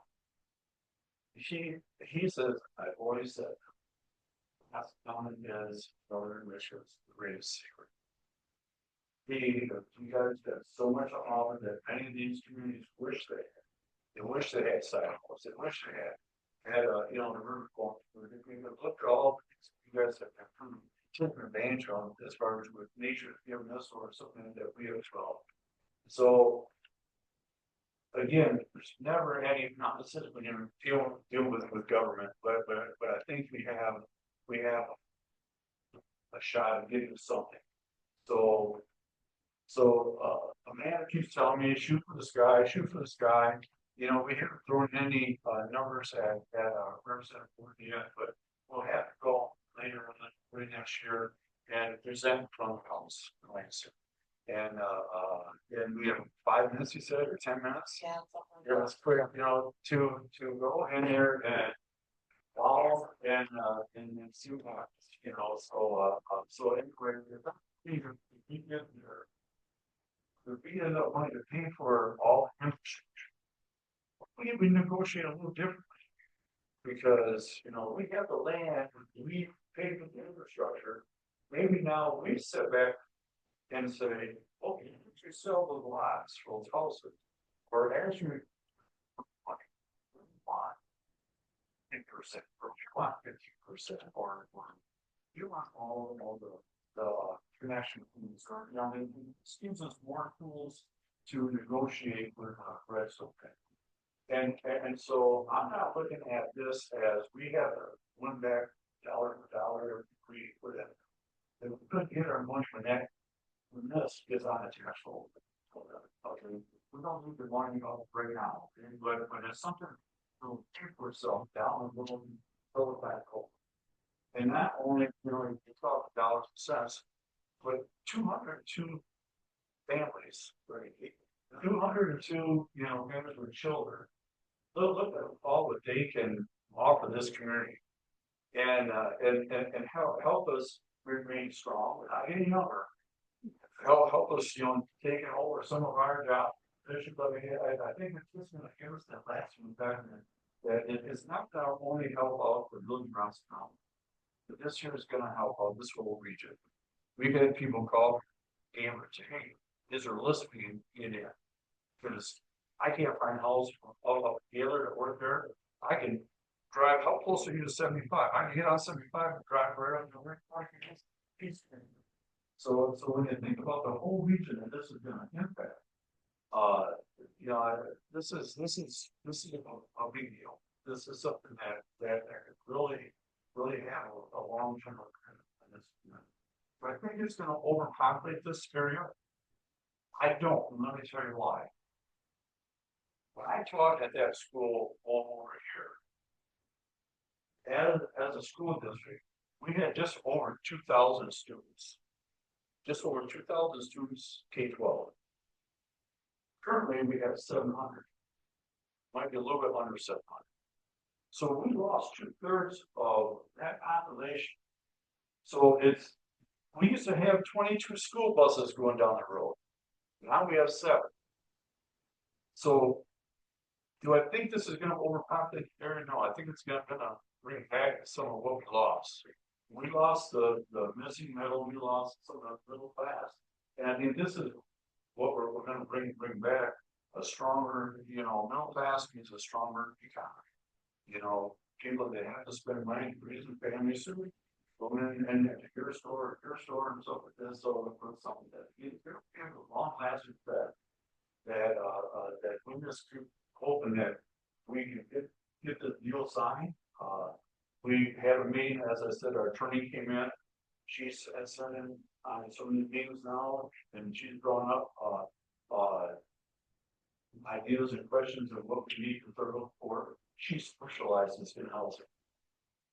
He says, I've always said, Roscommon is Northern Michigan's greatest secret. You guys got so much to offer that many of these communities wish they had. They wish they had sidewalks. They wish they had you know, the river going through. We could look at all you guys have taken advantage of as far as with nature giving us or something that we have as well. So again, there's never any, not necessarily when you deal with government, but I think we have a shot at getting something. So a man keeps telling me, shoot for the sky, shoot for the sky. You know, we haven't thrown any numbers at Representative yet, but we'll have to go later in the next year and present from the House. And we have 5 minutes, you said, or 10 minutes? Yeah. Yeah, let's put, you know, to go in there and follow and see what happens, you know. So anyway, we end up wanting to pay for all infrastructure. We negotiate a little differently because, you know, we have the land, we pay for the infrastructure. Maybe now we sit back and say, okay, you sell those lots for those houses, or as you want 10% or you want 50% or you want all the international tools, or you know, it gives us more tools to negotiate with Roscommon. And so I'm not looking at this as we have a one back dollar for dollar we put in. And we could get our money when this is on a threshold. Okay, we don't need the money right now, okay? But it's something to keep yourself down a little back home. And not only, you know, you talk dollars and cents, but 202 families, right? 202, you know, families with children. Look at all that they can offer this community, and help us remain strong without any number. Help us, you know, taking over some of our jobs. I think it's just going to give us that last one back that it's not going to only help out the Million Rounds now, but this year is going to help out this whole region. We've had people call Amber say, hey, is there a list being in there? Because I can't find houses all up Gaylor that work there. I can drive, how close are you to 75? I can get on 75 and drive right up to where piece. So when you think about the whole region and this is going to impact, you know, this is a big deal. This is something that could really have a long term effect. But I think it's going to overpopulate this area. I don't. Let me tell you why. When I taught at that school all over here, as a school district, we had just over 2,000 students. Just over 2,000 students K-12. Currently, we have 700. Might be a little bit under 700. So we lost 2/3 of that population. So we used to have 22 school buses going down the road. Now we have 7. So do I think this is going to overpopulate the area? No, I think it's going to bring back some of what we lost. We lost the missing middle, we lost some of the middle class. And I think this is what we're going to bring back, a stronger, you know, middle class means a stronger economy. You know, people that have to spend money to raise their families, going in and your store and stuff like this, so it's something that you have a long lasting that we just keep hoping that we can get the deal signed. We had a meeting, as I said, our attorney came in. She's sent in so many meetings now, and she's drawn up ideas and questions of what we need to throw for. She specializes in housing.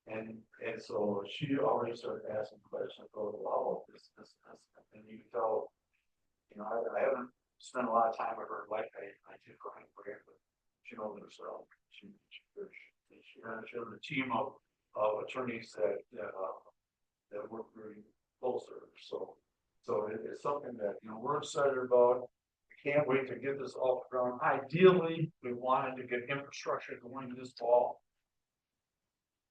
And so she already started asking questions, oh, wow, this, and you can tell, I haven't spent a lot of time with her like I did for her, but she knows herself. She has a team of attorneys that work very closer. So it's something that, we're excited about. We can't wait to get this off the ground. Ideally, we wanted to get infrastructure going this fall.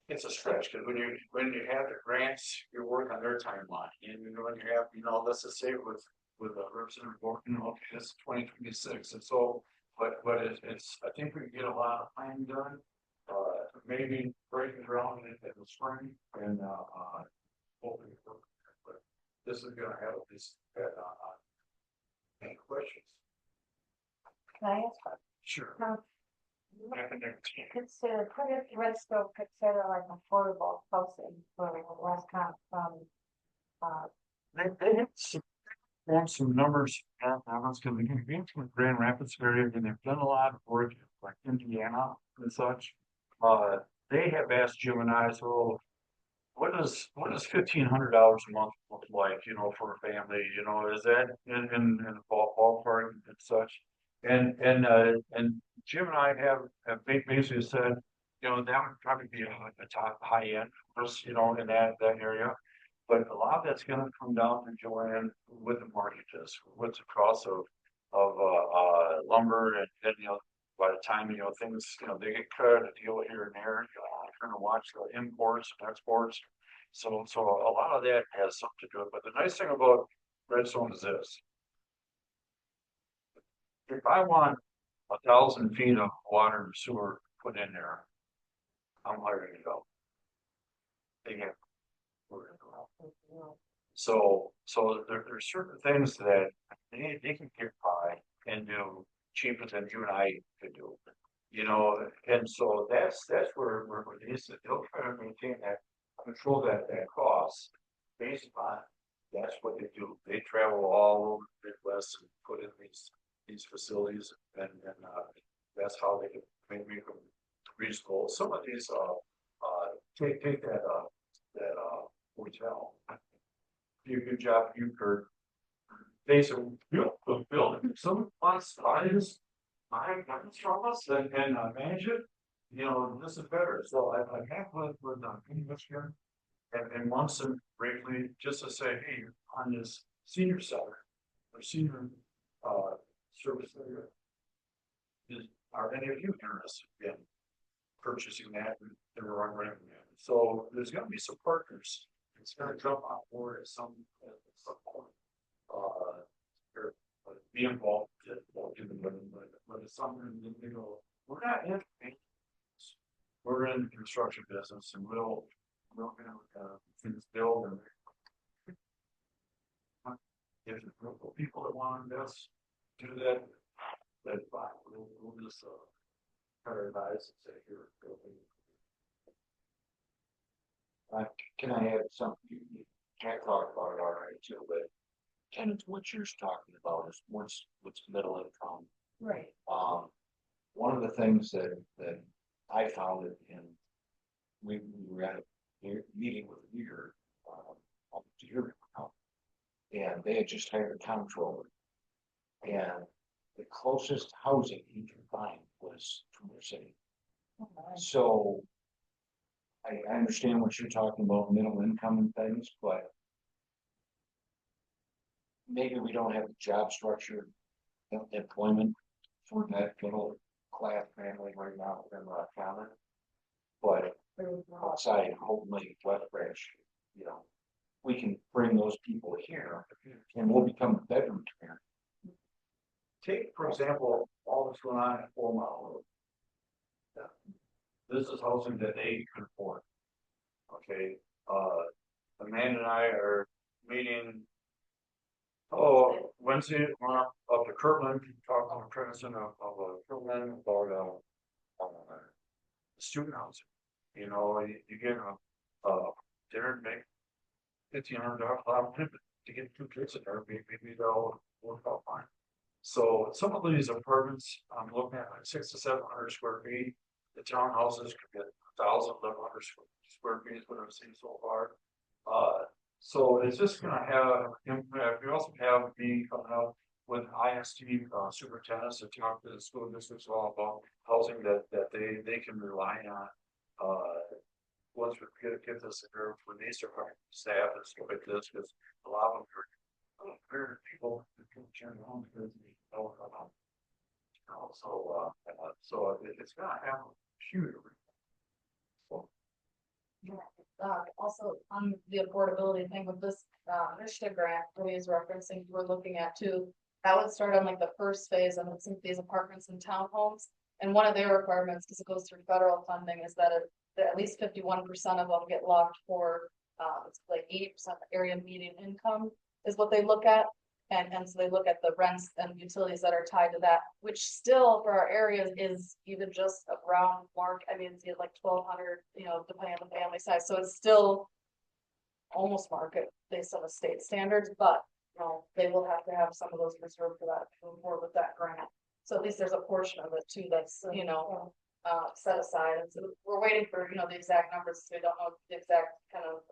It's a stretch because when you have the grants, you work on their timeline, and when you have, let's just say with Representative Gordon, okay, this is 2026, and so, but it's I think we can get a lot of planning done. Maybe breaking ground in the spring, and hopefully, but this is going to have this. Any questions? Can I ask? Sure. Consider, could Redstone consider like affordable housing for Roscommon, They have some numbers. Because they can be from the Grand Rapids area, and they've done a lot of work like Indiana and such. They have asked Jim and I, so what does $1,500 a month look like, for a family? Is that in the ballpark and such? And Jim and I have basically said, that would probably be a top high end for us, in that area. But a lot of that's going to come down to Joanne with the market is, what's the cost of lumber, and by the time things they get cut, a deal here and there, trying to watch the imports and exports. So a lot of that has something to do with it. But the nice thing about Redstone is this: if I want 1,000 feet of water and sewer put in there, I'm hiring to go. They have. So there's certain things that they can get by and do cheaper than you and I could do. And so that's where they said they'll try to maintain that, control that cost based on that's what they do. They travel all over the Midwest and put in these facilities, and that's how they can make them reasonable. Some of these take that hotel. Do a good job, you Kurt. They said build some wants audience. I'm from us and manage it. This is better. So I've had with Michigan and Munson briefly just to say, hey, on this senior center or senior service area, are any of you interested in purchasing that and running that? So there's going to be some partners. It's going to jump on board at some point. Or be involved in the but it's something that we're not in maintenance. We're in the construction business, and we'll have things built, and if the people that want to invest do that, then fine. We'll just cut our eyes and say here. Can I add something? You can't talk about it already too, but kind of what you're talking about is what's middle income. Right. One of the things that I found in we were at a meeting with a leader almost a year ago, and they had just hired a comptroller, and the closest housing he could find was from their city. So I understand what you're talking about, middle income and things, but maybe we don't have the job structure, employment for that middle class family right now in Roscommon. But outside Houghton Lake, West Branch, we can bring those people here and we'll become a bedroom here. Take, for example, all that's going on at 4 Mile Road. This is housing that they can afford. Okay, Wednesday, went up to Kirtland, talked to the president of Kirtland about, student housing. You know, you get dinner, make $1,500 to get 2 kids in there, maybe they'll work out fine. So some of these apartments, I'm looking at like 600 to 700 square feet. The townhouses could get 1,000, 1,100 square feet is what I've seen so far. So it's just gonna have impact. We also have me coming up with IST superintendents to talk to the school districts all about housing that they can rely on. Once we get this here when they start hiring staff and stuff like this, because a lot of them are very people who can turn on because they don't come out. So it's gonna have a huge. Also on the affordability thing with this, initiative grant that he is referencing, we're looking at too. That would start on like the first phase of some of these apartments and townhomes. And one of their requirements, because it goes through federal funding, is that at least 51% of them get locked for, it's like 80% area median income is what they look at. And so they look at the rents and utilities that are tied to that, which still for our areas is even just around mark. I mean, it's like 1,200, you know, depending on the family size. So it's still almost market based on the state standards, but you know, they will have to have some of those reserved for that to move forward with that grant. So at least there's a portion of it too that's, you know, set aside. And so we're waiting for, you know, the exact numbers. So we don't know the exact kind of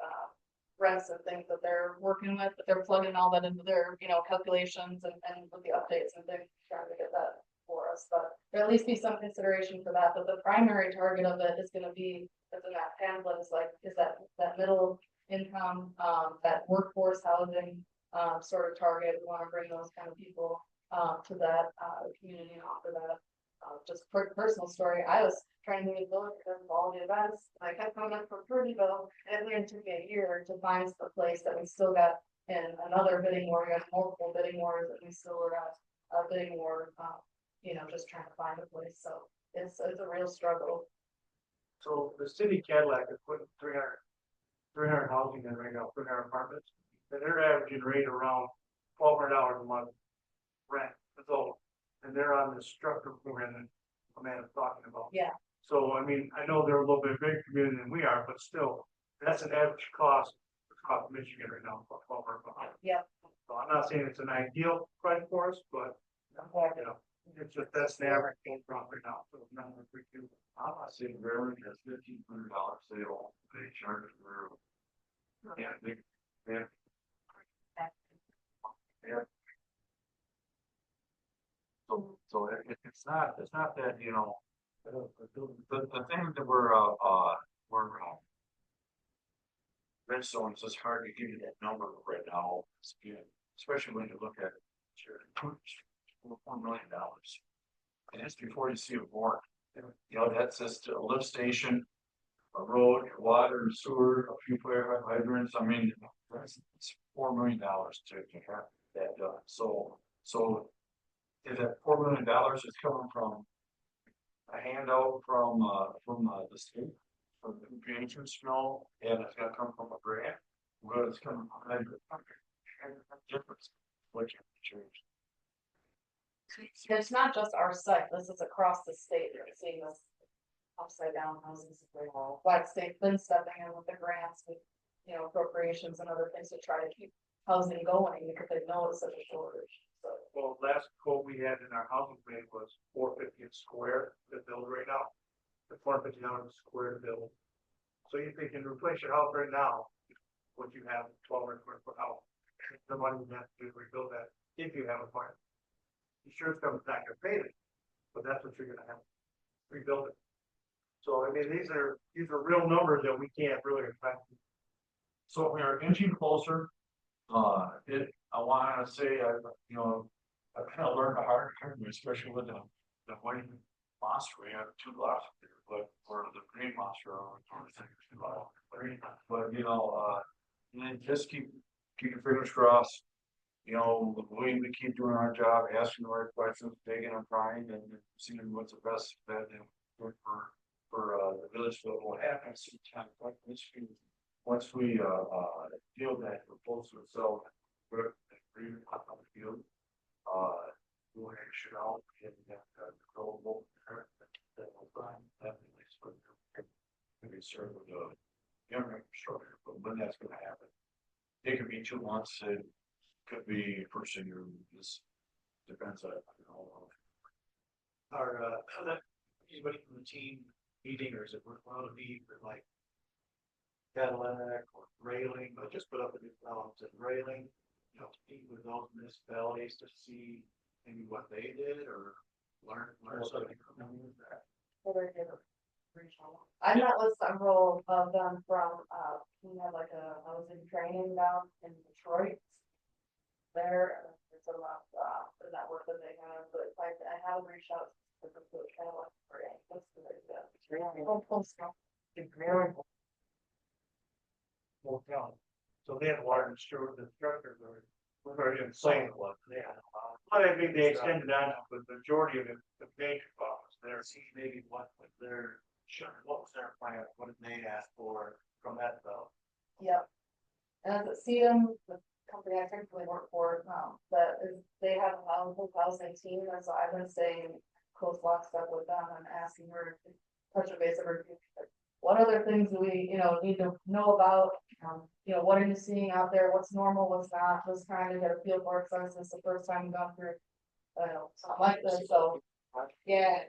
rents and things that they're working with, but they're plugging all that into their, you know, calculations and with the updates and they're trying to get that for us. But there'll at least be some consideration for that. But the primary target of it is going to be, as in that pamphlet, is that middle income, that workforce housing sort of target. We want to bring those kind of people to that community and offer that. Just quick personal story. I was trying to get built because of all the events. I kept going up from Purdyville, and it took me a year to find the place that we still got in another bidding war. We got multiple bidding wars, and we still are at a bidding war. You know, just trying to find a place. So it's a real struggle. So the city Cadillac is putting 300 housing in right now, 300 apartments, and they're averaging rate around $1,200 a month rent. That's all. And they're on the structure program that Amanda's talking about. Yeah. So, I mean, I know they're a little bit bigger community than we are, but still, that's an average cost across Michigan right now, about $1,200 a month. Yeah. So I'm not saying it's an ideal price for us, but, you know, it's just, that's the average rate right now, so it's not a big deal. I'm not saying railroad has $1,500 sale, they charge the railroad. Yeah, yeah. So it's not that, you know, the thing that we're red zone is just hard to give you that number right now, especially when you look at $4 million. And it's before you see a board. You know, that's just a lift station, a road, water, sewer, a few fire hydrants. I mean, it's $4 million to have that done. So if that $4 million is coming from a handout from the state, from the entrance snow, and it's gonna come from a grant, well, it's coming from a difference, what you change. It's not just our site. This is across the state. You're seeing this upside down houses. White state been stepping in with the grants, with, you know, appropriations and other things to try to keep housing going because they know it's such a shortage. So. Well, last quote we had in our housing plan was $450 a square to build right now. The $450 a square to build. So if they can replace your house right now, what you have, 1,200 square foot house, the money you have to do to rebuild that if you have a plan. Insurance company's not gonna pay it, but that's what you're gonna have to rebuild it. So I mean, these are real numbers that we can't really expect. So we are inching closer. I want to say, you know, I kind of learned a hard time, especially with the white monster. We have 2 lots here, but or the green monster, or but you know, and just keep your fingers crossed. You know, we keep doing our job, asking the right questions, digging and prying, and seeing what's the best that for the village. So what happens sometimes, like this, once we feel that we're close to itself, we're on the field. we'll hash it out and go over there. That will find that place for maybe serve with a younger infrastructure, but when that's gonna happen. It could be 2 months, it could be first of the year, just depends on, you know. Are, anybody from the team meeting, or is it worthwhile to meet for like Cadillac or railing, but just put up a new development and railing, you know, to meet with those municipalities to see maybe what they did or learn something from them with that. I met with several of them from, we had like a housing training down in Detroit. There, there's a lot, the network that they have, but I have reached out to the kind of like, that's very good. It's really helpful stuff. It's very hotel. So they had water and sewer, the structures were very insane. Yeah. But I think they extended on, but the majority of it, the major problems there, see maybe what was their, what was their plan, what did they ask for from that development? Yep. And as see them, the company I typically work for, that is, they have a housing team, and so I've been staying close lockstep with them and asking her to touch a base of her. What other things do we, need to know about? What are you seeing out there? What's normal? What's not? Just trying to get a feel for it. So this is the first time we've gone through, something like this. So, yeah,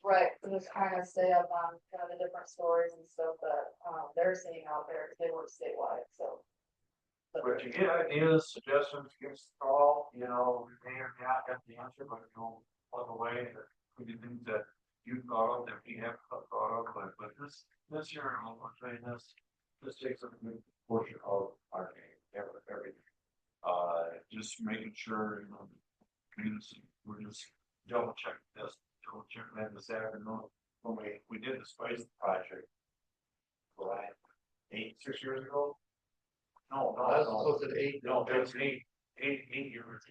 right. So just kind of stay up on kind of the different stories and stuff that they're seeing out there. They work statewide, so. But you get ideas, suggestions, give us a call, we may or may not get the answer, but plug away, we do things that you thought of that we haven't thought of, but this year, I'm gonna say this takes a good portion of our game, everything. Just making sure, we're just double checking this, double checking that this afternoon, when we did the spice project, like 6 years ago. No, That's close to 8. No, that's 8 years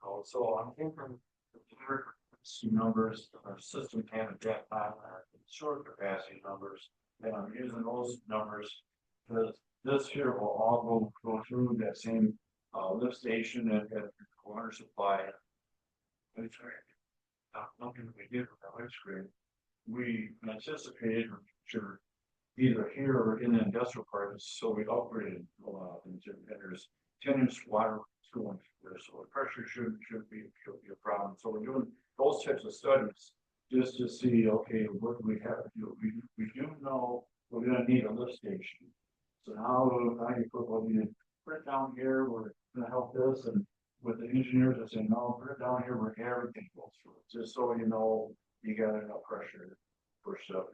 ago. So I'm thinking some numbers, our system can adapt on our short capacity numbers, and I'm using those numbers because this year will all go through that same lift station and water supply. Nothing we did with that lift screen. We anticipated, sure, either here or in the industrial part, so we upgraded into there's 10-inch water going there, so the pressure should be a problem. So we're doing those types of studies just to see, okay, what do we have to do? We do know we're gonna need a lift station. So how you put what we put it down here, we're gonna help this, and with the engineers are saying, no, put it down here where everything goes through, just so you got enough pressure for stuff,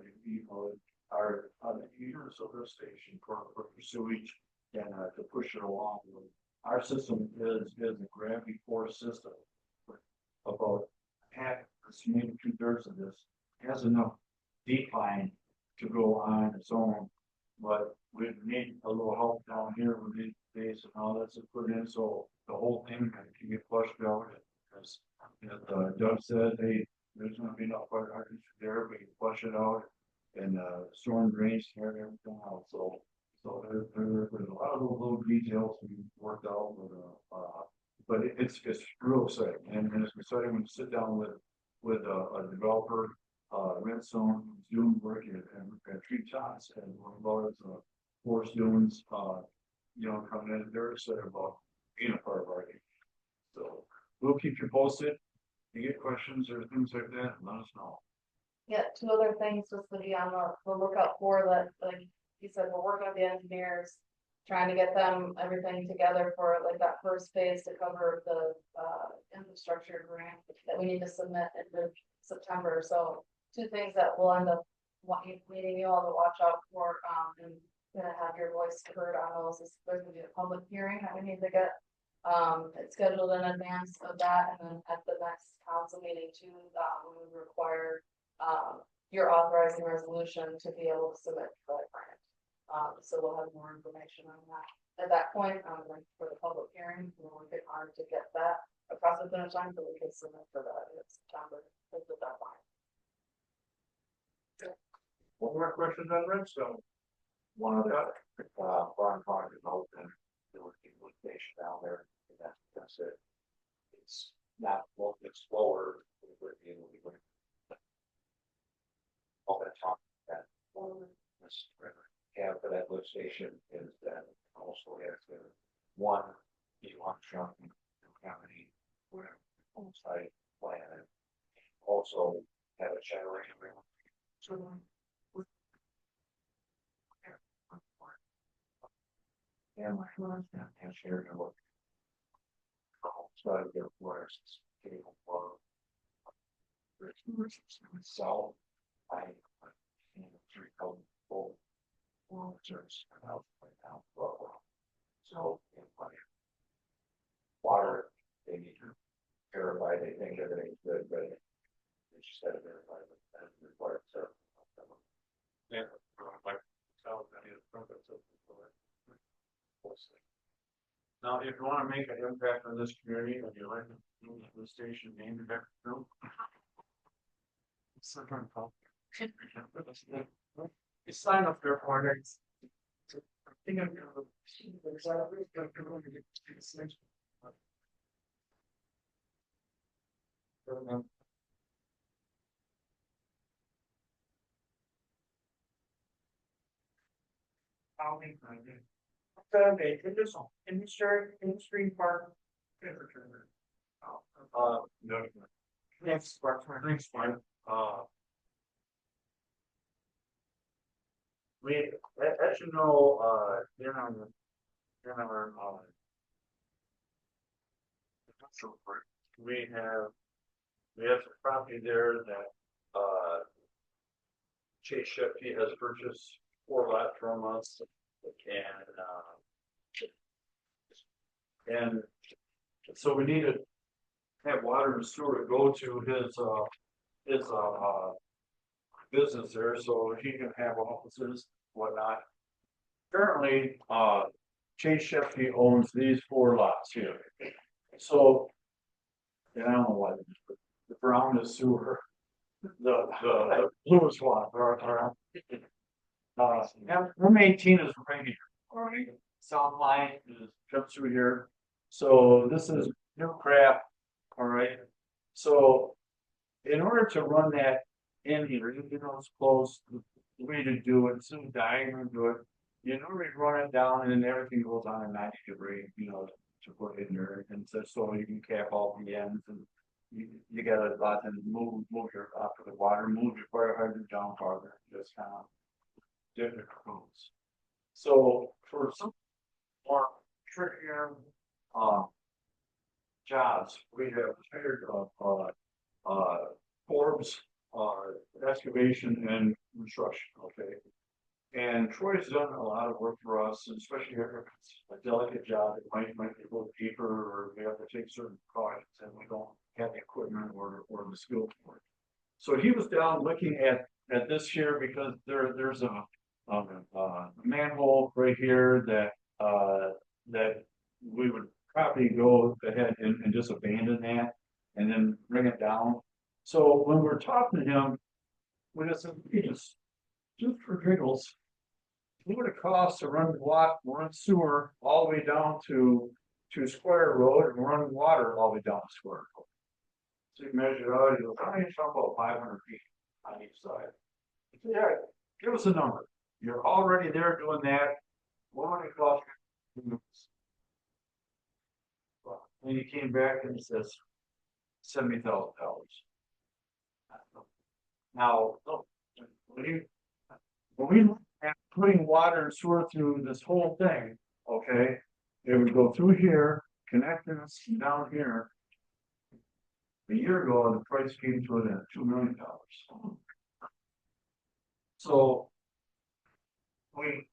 our universal lift station for sewage and to push it along. Our system is a gravity force system. About half, maybe 2/3 of this has enough decline to go on its own, but we need a little help down here with these base and all that's put in, so the whole thing can get flushed out. Because Doug said, hey, there's going to be enough water hydrants there, we can flush it out. And storm drains and everything else. So there's a lot of those little details to be worked out with but it's real exciting, and it's exciting when you sit down with a developer, Redstone, who's doing work at treetops and one about his forest dunes, coming in, they're excited about being a part of our game. So we'll keep you posted. If you get questions or things like that, let us know. Yeah, 2 other things just to be on the lookout for that, like you said, we're working with the engineers, trying to get them everything together for like that first phase to cover the infrastructure grant that we need to submit in September. So 2 things that we'll end up needing you all to watch out for, and gonna have your voice heard on those. Is there's gonna be a public hearing that we need to get it's scheduled in advance of that, and then at the next council meeting too, we would require your authorizing resolution to be able to submit for that grant. So we'll have more information on that at that point. Like for the public hearing, we'll work it hard to get that across the finish line so we can submit for that in September. With the deadline. One more questions on Redstone? One other farm product development, there was a lift station down there. That's it. it's not a little bit slower. All that talk that this have for that lift station is that also has the one truck company where on site plan and also have a generator. So yeah, my son's down there sharing a look. So I get worse. Getting along. So I three cold full monitors out right now. So in my water, they need to verify they think everything's good, but they just had to verify that that's required. So Yeah, like, tell any of the programs of now, if you want to make an impact on this community, would you like to move the station name to back to? You sign up there for it. I think I'm gonna. Industry park. No. Thanks, Mike. We, as you know, in our, we have some property there that, Chase Shefty has purchased 4 lots from us, and so we need to have water and sewer to go to his business there, so he can have offices, whatnot. Currently, Chase Shefty owns these 4 lots here. So, and I don't know why, the brown is sewer, the blue is water, room 18 is right here. All right. South line is jumps through here. So this is new crap. All right. So in order to run that in here, you know, it's close. The way to do it, some diagram do it. You normally run it down and then everything goes on a 90-degree, you know, to put in there. And so you can cap all the ends and you gotta lot and move your after the water, move your fire hydrant down farther, just kind of different rules. So for some more trickier jobs, we have hired Forbes excavation and construction, okay. And Troy's done a lot of work for us, especially if it's a delicate job, it might be a little deeper, or we have to take certain precautions and we don't have the equipment or the skill for it. So he was down looking at this here because there's a manhole right here that we would probably go ahead and just abandon that and then bring it down. So when we're talking to him, we just said, just for giggles, what would it cost to run sewer all the way down to Square Road and run water all the way down to Square Road? So you measure out, you go, you're talking about 500 feet on each side. Yeah, give us a number. You're already there doing that. What would it cost you? And he came back and says $70,000. Now, when we look at putting water and sewer through this whole thing, okay, it would go through here, connecting us down here. A year ago, the price came to it at $2 million. So we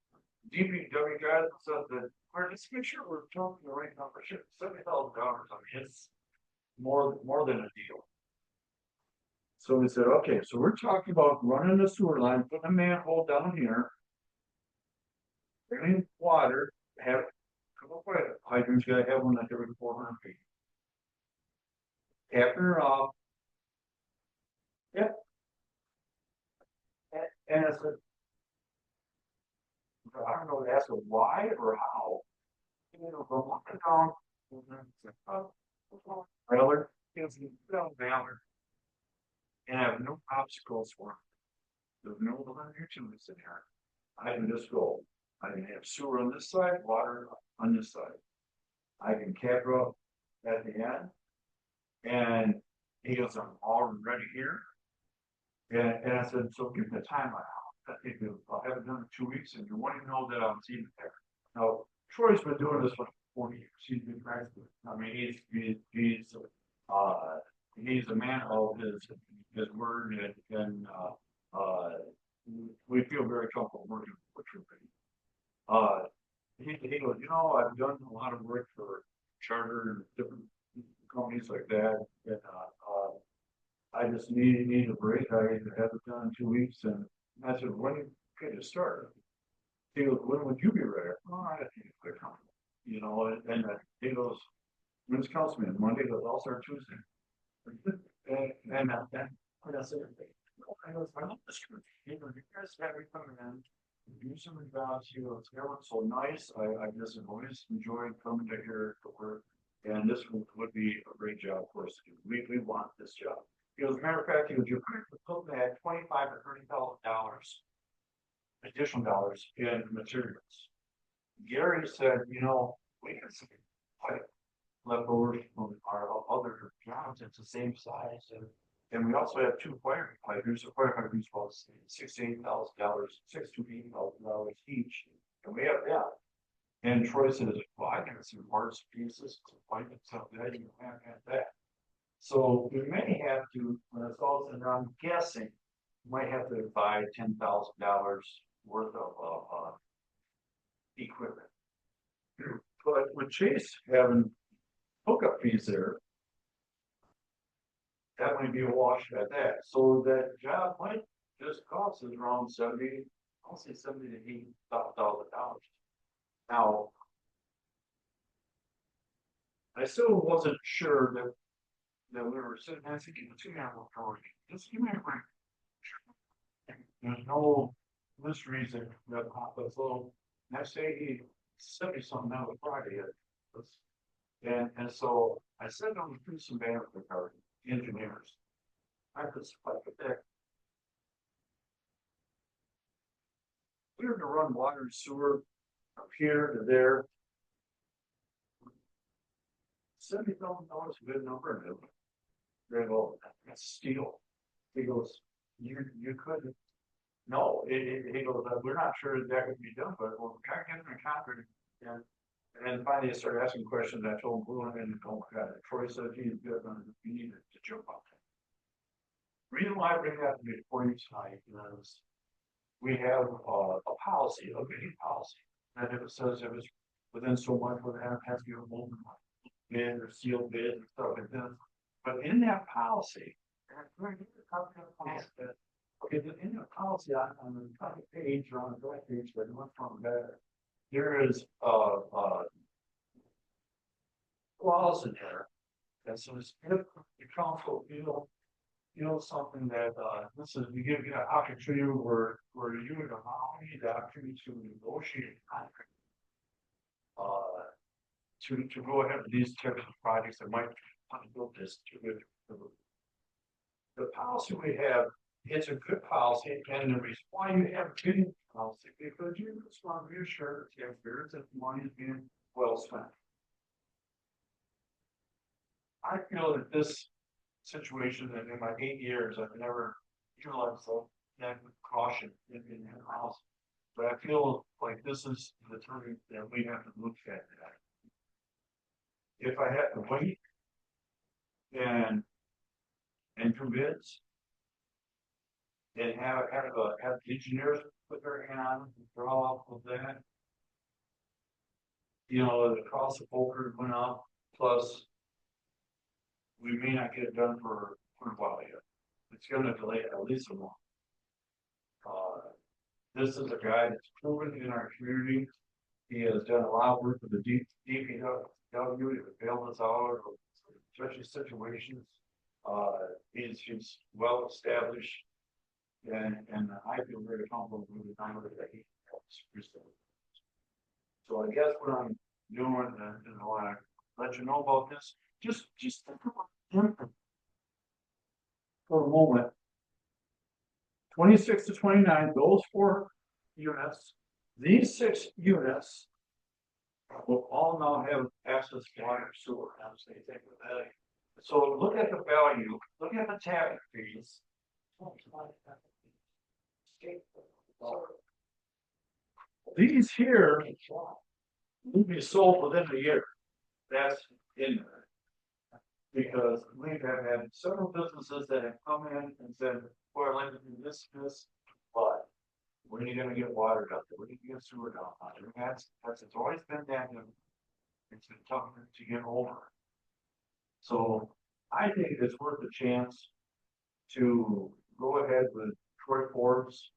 DPW guys said that let's make sure we're talking the right number. $70,000. I mean, it's more than a deal. So we said, okay, so we're talking about running a sewer line, putting a manhole down here, bringing water, have come up with hydrants, gotta have one like every 400 feet. Capping her off. Yep. And I said, I don't know if that's a why or how. You know, from up and down. Trailer, it's no Valor. And I have no obstacles for it. There's no other utilities in here. I can just go, I can have sewer on this side, water on this side. I can cap up at the end. And he goes, I'm already here. And I said, so give me the timeline. I'll have it done in 2 weeks, and you want to know that I'm even there. Now, Troy's been doing this for 40 years. He's been practicing. I mean, he's a man of his word, and we feel very comfortable working with Troy. He goes, I've done a lot of work for charter and different companies like that, and I just need a break. I have it done in 2 weeks, and I said, when can you start? He goes, when would you be ready? Oh, I think it's quite comfortable, and he goes, when's councilman? Monday, but I'll start Tuesday. And I said, I goes, I love this group. You guys have me coming in, do some jobs. Everyone's so nice. I just have always enjoyed coming to here to work, and this would be a great job for us to do. We want this job. As a matter of fact, you're looking at $25,000 to $30,000 additional dollars in materials. Gary said, we can see quite leftovers from our other jobs. It's the same size, and we also have 2 firefighters. A firefighter who's about $6,000 to $8,000, $6,000 to $8,000 each, and we have that. And Troy says, well, I got some parts, pieces, some pipe and stuff that you have that. So we may have to, when it's all said and done, I'm guessing, might have to buy $10,000 worth of equipment. But with Chase having hookup fees there, that might be a wash at that. So that job might just cost us around I'll say $70,000 to $80,000. Now, I still wasn't sure that we were sitting there thinking, just give me a break. There's no mysteries that pop up. So next day he sent me something out on Friday. And so I sent them through some band with our engineers. I could spike it there. We were to run water and sewer up here to there. $70,000 is a good number. Very well, that's steel. He goes, you couldn't. No, he goes, we're not sure that could be done, but we'll try to get in a contract. And then finally I started asking questions. I told him, and oh my God, Troy said he's good, we needed to jump on that. Reason why I bring that before you tonight is we have a policy, a bidding policy, that if it says if it's within so much, we'll have to be a open bid or sealed bid and stuff like that. But in that policy, okay, in the policy on the front page or on the back page, but not from there, there is a clause in there that says if the council feels something that this is we give you an opportunity where you would allow me the opportunity to negotiate a contract. To go ahead with these types of projects that might build this to it. The policy we have, it's a good policy, and the reason why you have a bidding policy, because you just want to reassure the taxpayers that the money is being well spent. I feel that this situation, that in my 8 years, I've never utilized that with caution in that house. But I feel like this is the time that we have to look at that. If I had to wait and do bids and have engineers put their hand on it and draw off of that, the cost of poker went up, plus we may not get it done for a while yet. It's going to delay at least a month. This is a guy that's proven in our community. He has done a lot of work with the DPW. He would bail us out of such situations. He's well established, and I feel very comfortable with the number that he helps. So I guess what I'm doing, and I want to let you know about this. just think about them for a moment. 26 to 29, those 4 units, these 6 units will all now have access to water, sewer, as they think of that. So look at the value, look at the tap fees. These here will be sold within a year. That's in there. Because we have had several businesses that have come in and said, well, I'd like to do this, but when are you gonna get water down there? When are you gonna get sewer down there? It's always been that, it's been tough to get over. So I think it's worth a chance to go ahead with Troy Forbes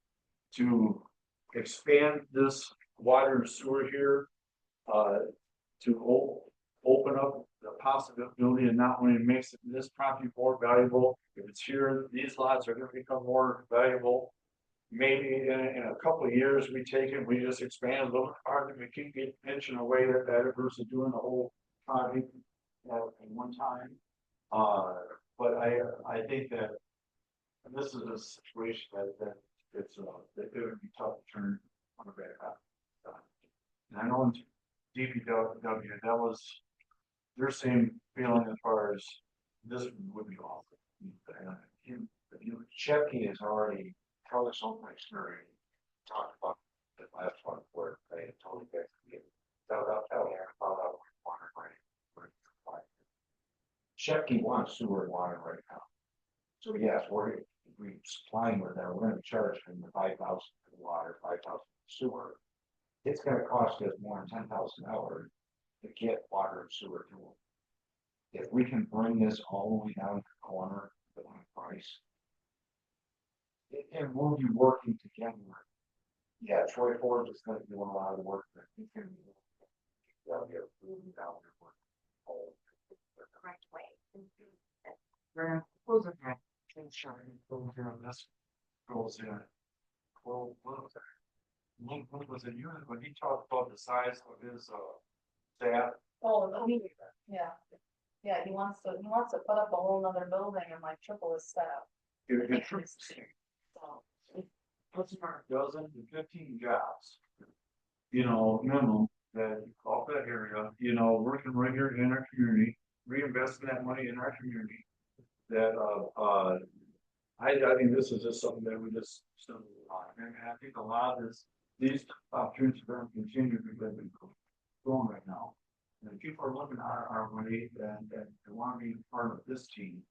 to expand this water and sewer here, to open up the possibility of not only makes this property more valuable, if it's here, these lots are gonna become more valuable. Maybe in a couple of years, we take it, we just expand a little farther, we keep inching away at that versus doing the whole project at one time. But I think that this is a situation that it's that it would be tough to turn on the back up. And I know in DPW, that was their same feeling as far as this would be awful. Chepke has already told us on my story, talked about the last one where they had told you guys to get out there, found out water right. Chepke wants sewer and water right now. So yes, we're supplying with that, we're gonna charge them the 5,000 for the water, 5,000 for sewer. It's gonna cost us more than $10,000 to get water and sewer to them. If we can bring this all the way down to the corner, the price. And we'll be working together. Yeah, Troy Ford is gonna do a lot of the work that he can do. Down here, down there, The correct way. Goes in that insurance, goes in this, goes in. Well, what was that? What was it, unit, when he talked about the size of his, staff? Oh, yeah, he wants to put up a whole nother building and like triple his staff. So, Puts about a dozen to 15 jobs. Minimum that off that area, working right here in our community, reinvesting that money in our community. That I think this is just something that we just stumbled on. And I think a lot of these opportunities are going to continue to be going right now. And people are looking our way and they want to be part of this team,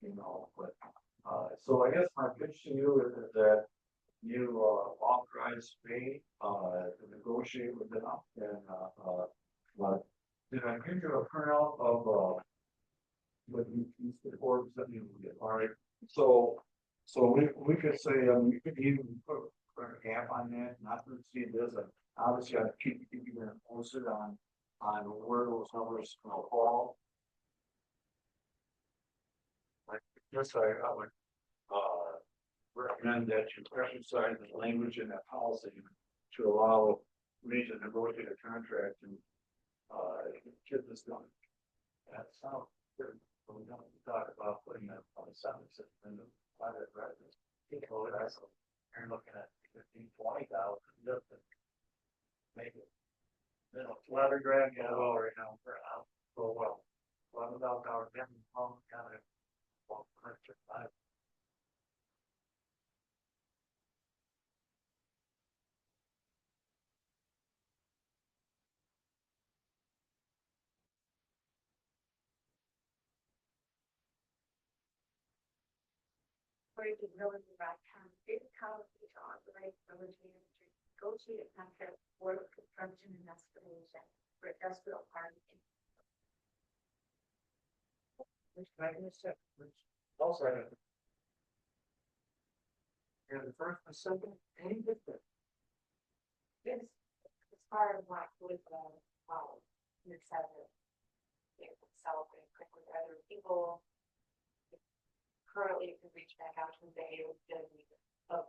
but so I guess my pitch to you is that you authorize me to negotiate with them and did I give you a printout of what these reports that you get? All right, so we could say we could even put a gap on that, not to see this, and obviously I keep you posted on where those numbers will fall. Like this, I would recommend that you exercise the language in that policy to allow me to negotiate a contract and get this done. That sounds good. We don't talk about putting that on the sound system in the private residence. You're looking at 15,000-20,000 just to make it. $11 grand get all right now for a house. So well, $11,000 minimum home kind of furniture. Where you can really provide big policy to authorize village manager to negotiate a contract for construction and excavation for industrial parking. Also, and the first and second, any different. This, as far as like with, it's itself and quick with other people. Currently, you can reach back out to them, they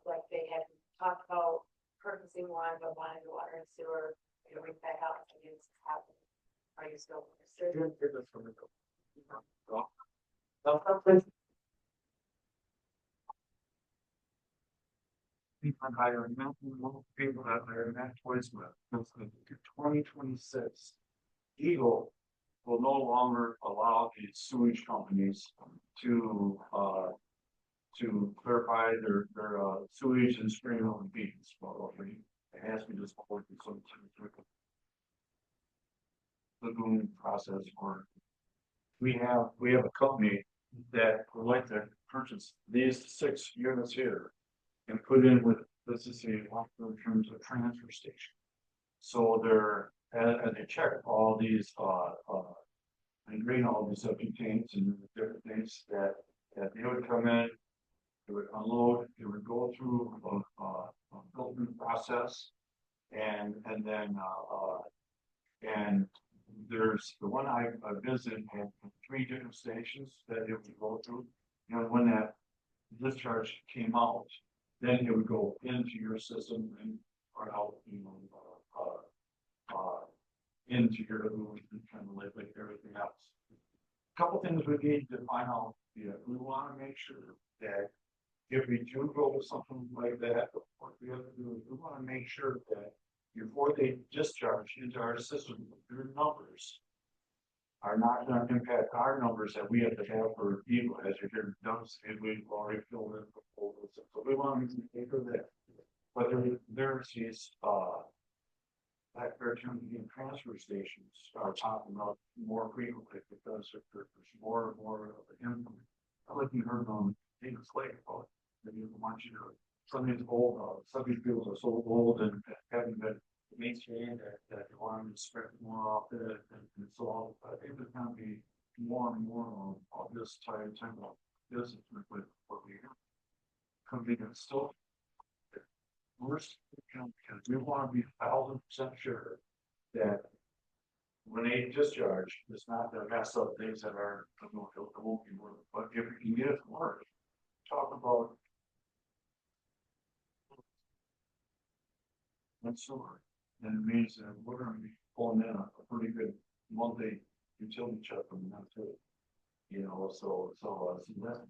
like they had talked about purchasing one, but wanted water and sewer, reach back out to you, happening. Are you still interested? People hiring, multiple people that hired that twice with, 2026. Eagle will no longer allow these sewage companies to, to clarify their sewage and stream on beats. Well, it has to be just going through some sort of lagoon process, or we have a company that would like to purchase these 6 units here and put in with, let's just say, in terms of transfer station. So they're, and they check all these, and green all these septic tanks and different things that they would come in, it would unload, it would go through a filtering process, and then and there's the one I visited had 3 different stations that it would go through. And when that discharge came out, then it would go into your system and or out, into your kind of like everything else. Couple things we need to find out. Yeah, we want to make sure that if we do go with something like that, what we have to do is we want to make sure that before they discharge into our system, their numbers are not going to impact our numbers that we have to have for people, as you're hearing dumps, and we've already filled in the proposals. So we want to make sure that, but there's these, that and transfer stations are popping up more frequently because there's more and more of the income. I like you heard on Davis Lake about that you want you to, some of these old, some of these people are so old and haven't been maintained that you want to spread more off it, and so on. I think there's going to be more and more of this type of business with what we have. Company that's still worst, because we want to be 1,000% sure that when they discharge, it's not going to mess up things that are, it won't be worth it. But if we can get it to work, talk about and sewer, then it means that we're going to be pulling in a pretty good monthly utility check from them too. So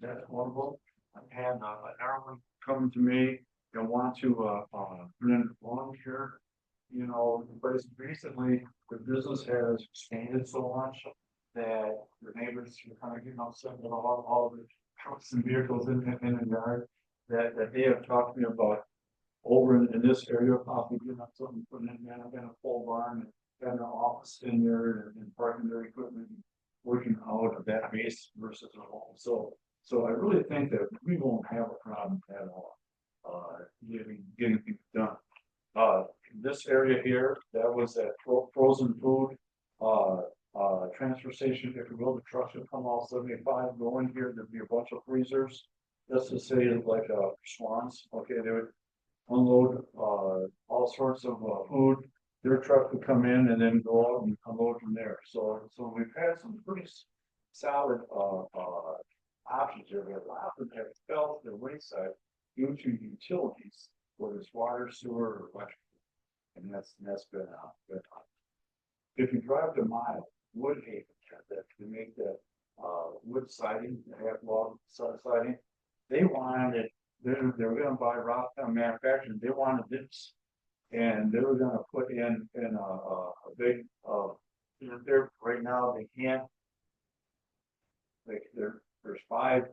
that's one of them. I've had an hour come to me and want to put in volunteer. But it's recently the business has expanded so much that the neighbors are kind of getting upset with all the trucks and vehicles in the yard that they have talked to me about over in this area, possibly getting up something, putting in there, I've got a full barn and got an office in there and parking their equipment, working out of that base versus a home. So I really think that we won't have a problem at all, getting things done. This area here, that was that frozen food, transfer station. If you will, the trucks would come all 75 going here, there'd be a bunch of freezers. Let's just say like Swans, okay, they would unload all sorts of food. Their truck would come in and then go out and unload from there. So we've had some pretty solid options here. We have a lot of them have fell to the wayside due to utilities, whether it's water, sewer, or electric. And that's been good. If you drive to Mile, Woodhaven, that to make that wood siding, the half log siding, they wanted, they were going to buy Roscommon manufacturing. They wanted this, and they were going to put in a big there right now. They can't. Like there's 5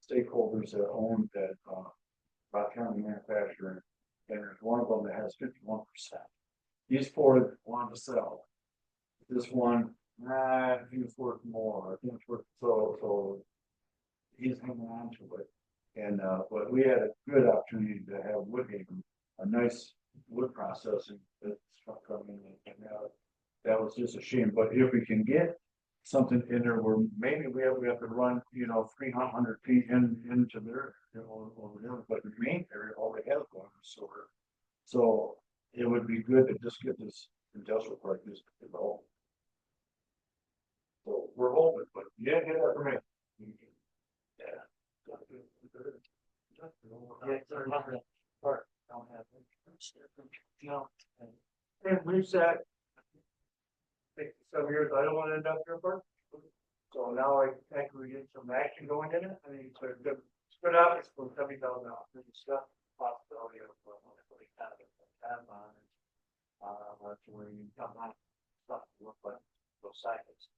stakeholders that own that Roscommon manufacturing, and there's one of them that has 51%. These 4 want to sell. This one, I think it's worth more. I think it's worth so he's hanging on to it. And but we had a good opportunity to have Woodhaven, a nice wood processing that's coming in, and that was just a shame. But if we can get something in there where maybe we have to run 300 feet into there, over there, but the main area already has water sewer, so it would be good to just get this industrial park just developed. So we're hoping, but get that for me. Yeah. And we've said, I think some years I don't want to industrial park. So now I think we get some action going in it. I mean, it's a good option for $70,000. There's stuff possibility of really kind of time on it. That's where you come on stuff to look like those cycles.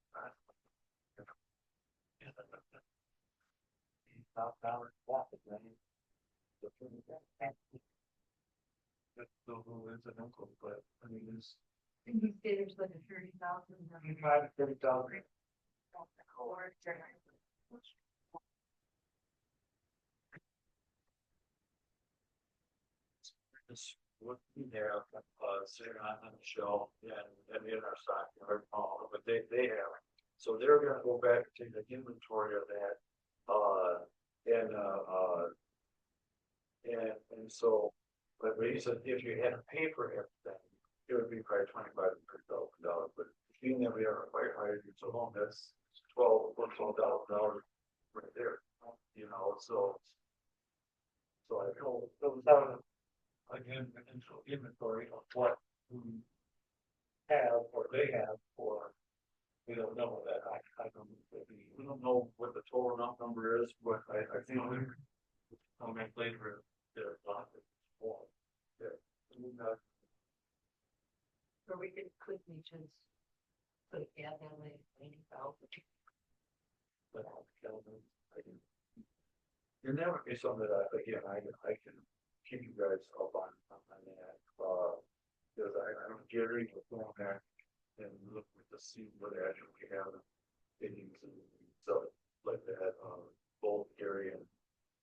$8,000 profit, man. That's still a little incidental, but I mean, it's And you say there's like a 30,000. 25 to 30,000. Just looking there, sitting on the shelf and in our stock yard, but they have. So they're gonna go back and take the inventory of that, and so, but he said if you had to pay for everything, it would be probably $25,000 to $30,000, but being that we are a firefighter, so long, that's $12,000 right there, you know, so. So I know Those down again, potential inventory of what we have or they have, or we don't know that. I don't, we don't know what the total number is, but I think I'll make later their thought. Or we could quickly just put add that like 90,000. And that would be something that again, I can keep you guys up on that, because I don't Gary will go back and look to see what actually we have things and stuff like that, both Gary and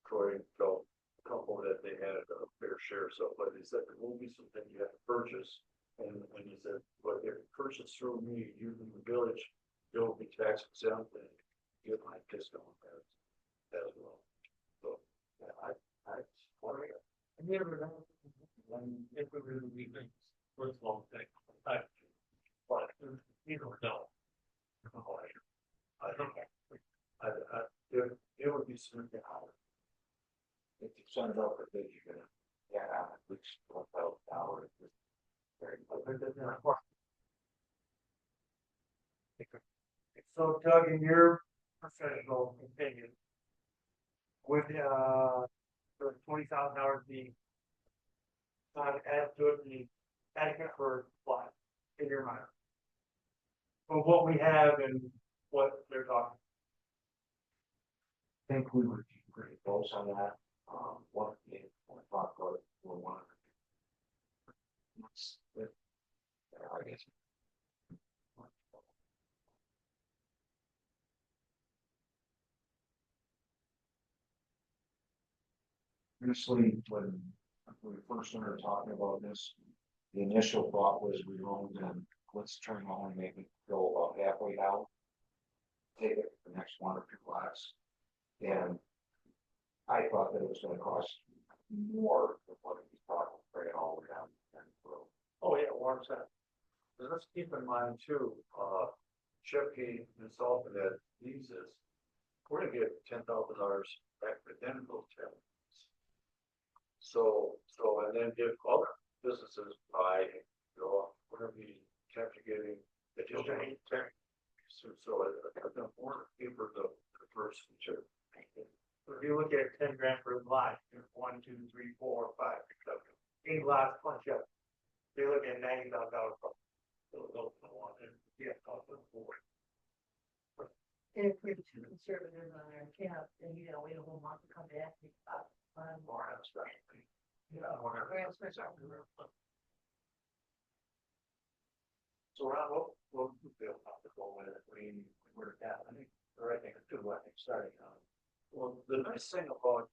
Troy felt comfortable that they had a fair share, so, but they said there will be something you have to purchase. And when you said, but if you purchase through me using the village, you'll be tax exempt and get my discount as well. So, yeah, I support it. I never know when if we really we think first of all thing. But you don't know. I don't know. It would be something out. If you send it over, that you're gonna get out at least $12,000. So Doug, in your professional opinion, would the $20,000 be absolutely adequate for what in your mind? For what we have and what they're talking. I think we would be pretty close on that. One of the talk about it for one. I guess. Honestly, when we first started talking about this, the initial thought was we rolled in, let's turn on, maybe go about halfway down. Take it the next one or two blocks. And I thought that it was gonna cost more than what it was talking, bring it all the way down. Oh, yeah, 1%. And let's keep in mind too, Chevy and Sullivan that uses, we're gonna get $10,000 back for dental challenge. So, and then if other businesses buy, you know, we're gonna be getting additional tax. So I think more for the first feature. So if you look at 10 grand per lot, 1, 2, 3, 4, 5, 6, 7, 8 lots punch up. They look at $90,000. Yeah, And if we're too conservative on our cap, then you gotta wait a whole month to come back. More abstract. Yeah, more abstract. So Ron, what do you feel comfortable with it? We're at, I think, or I think it's good, I think, starting on. Well, the nice thing about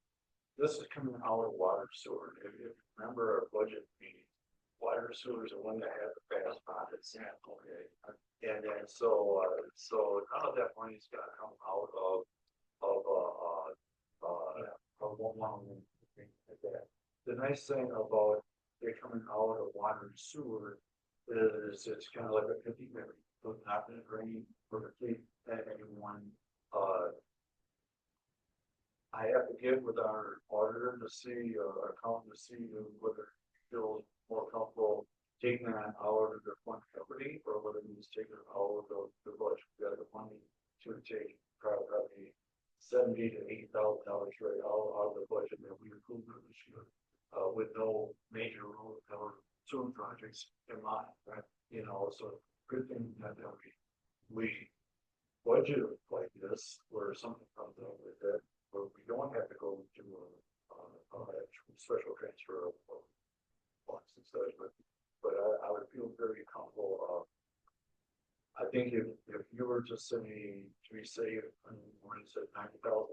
this is coming out of water sewer. If you remember our budget meeting, water sewer is the one that had the fast bonded sample, okay? And then so none of that money's gonna come out of one thing like that. The nice thing about it coming out of water and sewer is it's kind of like a 50 million. So it's not gonna drain perfectly at anyone. I have to get with our auditor to see, our accountant to see whether he feels more comfortable taking that out of the fund company or whether he's taking it out of the budget. We got the money would take probably $70,000 to $80,000 right out of the budget that we approved for this year. With no major road or sewer projects in mind, right? You know, so good thing that we budget like this, where something comes up with it, where we don't have to go to a special transfer of funds and such, but I would feel very comfortable. I think if you were to say, to be safe, when it said $90,000,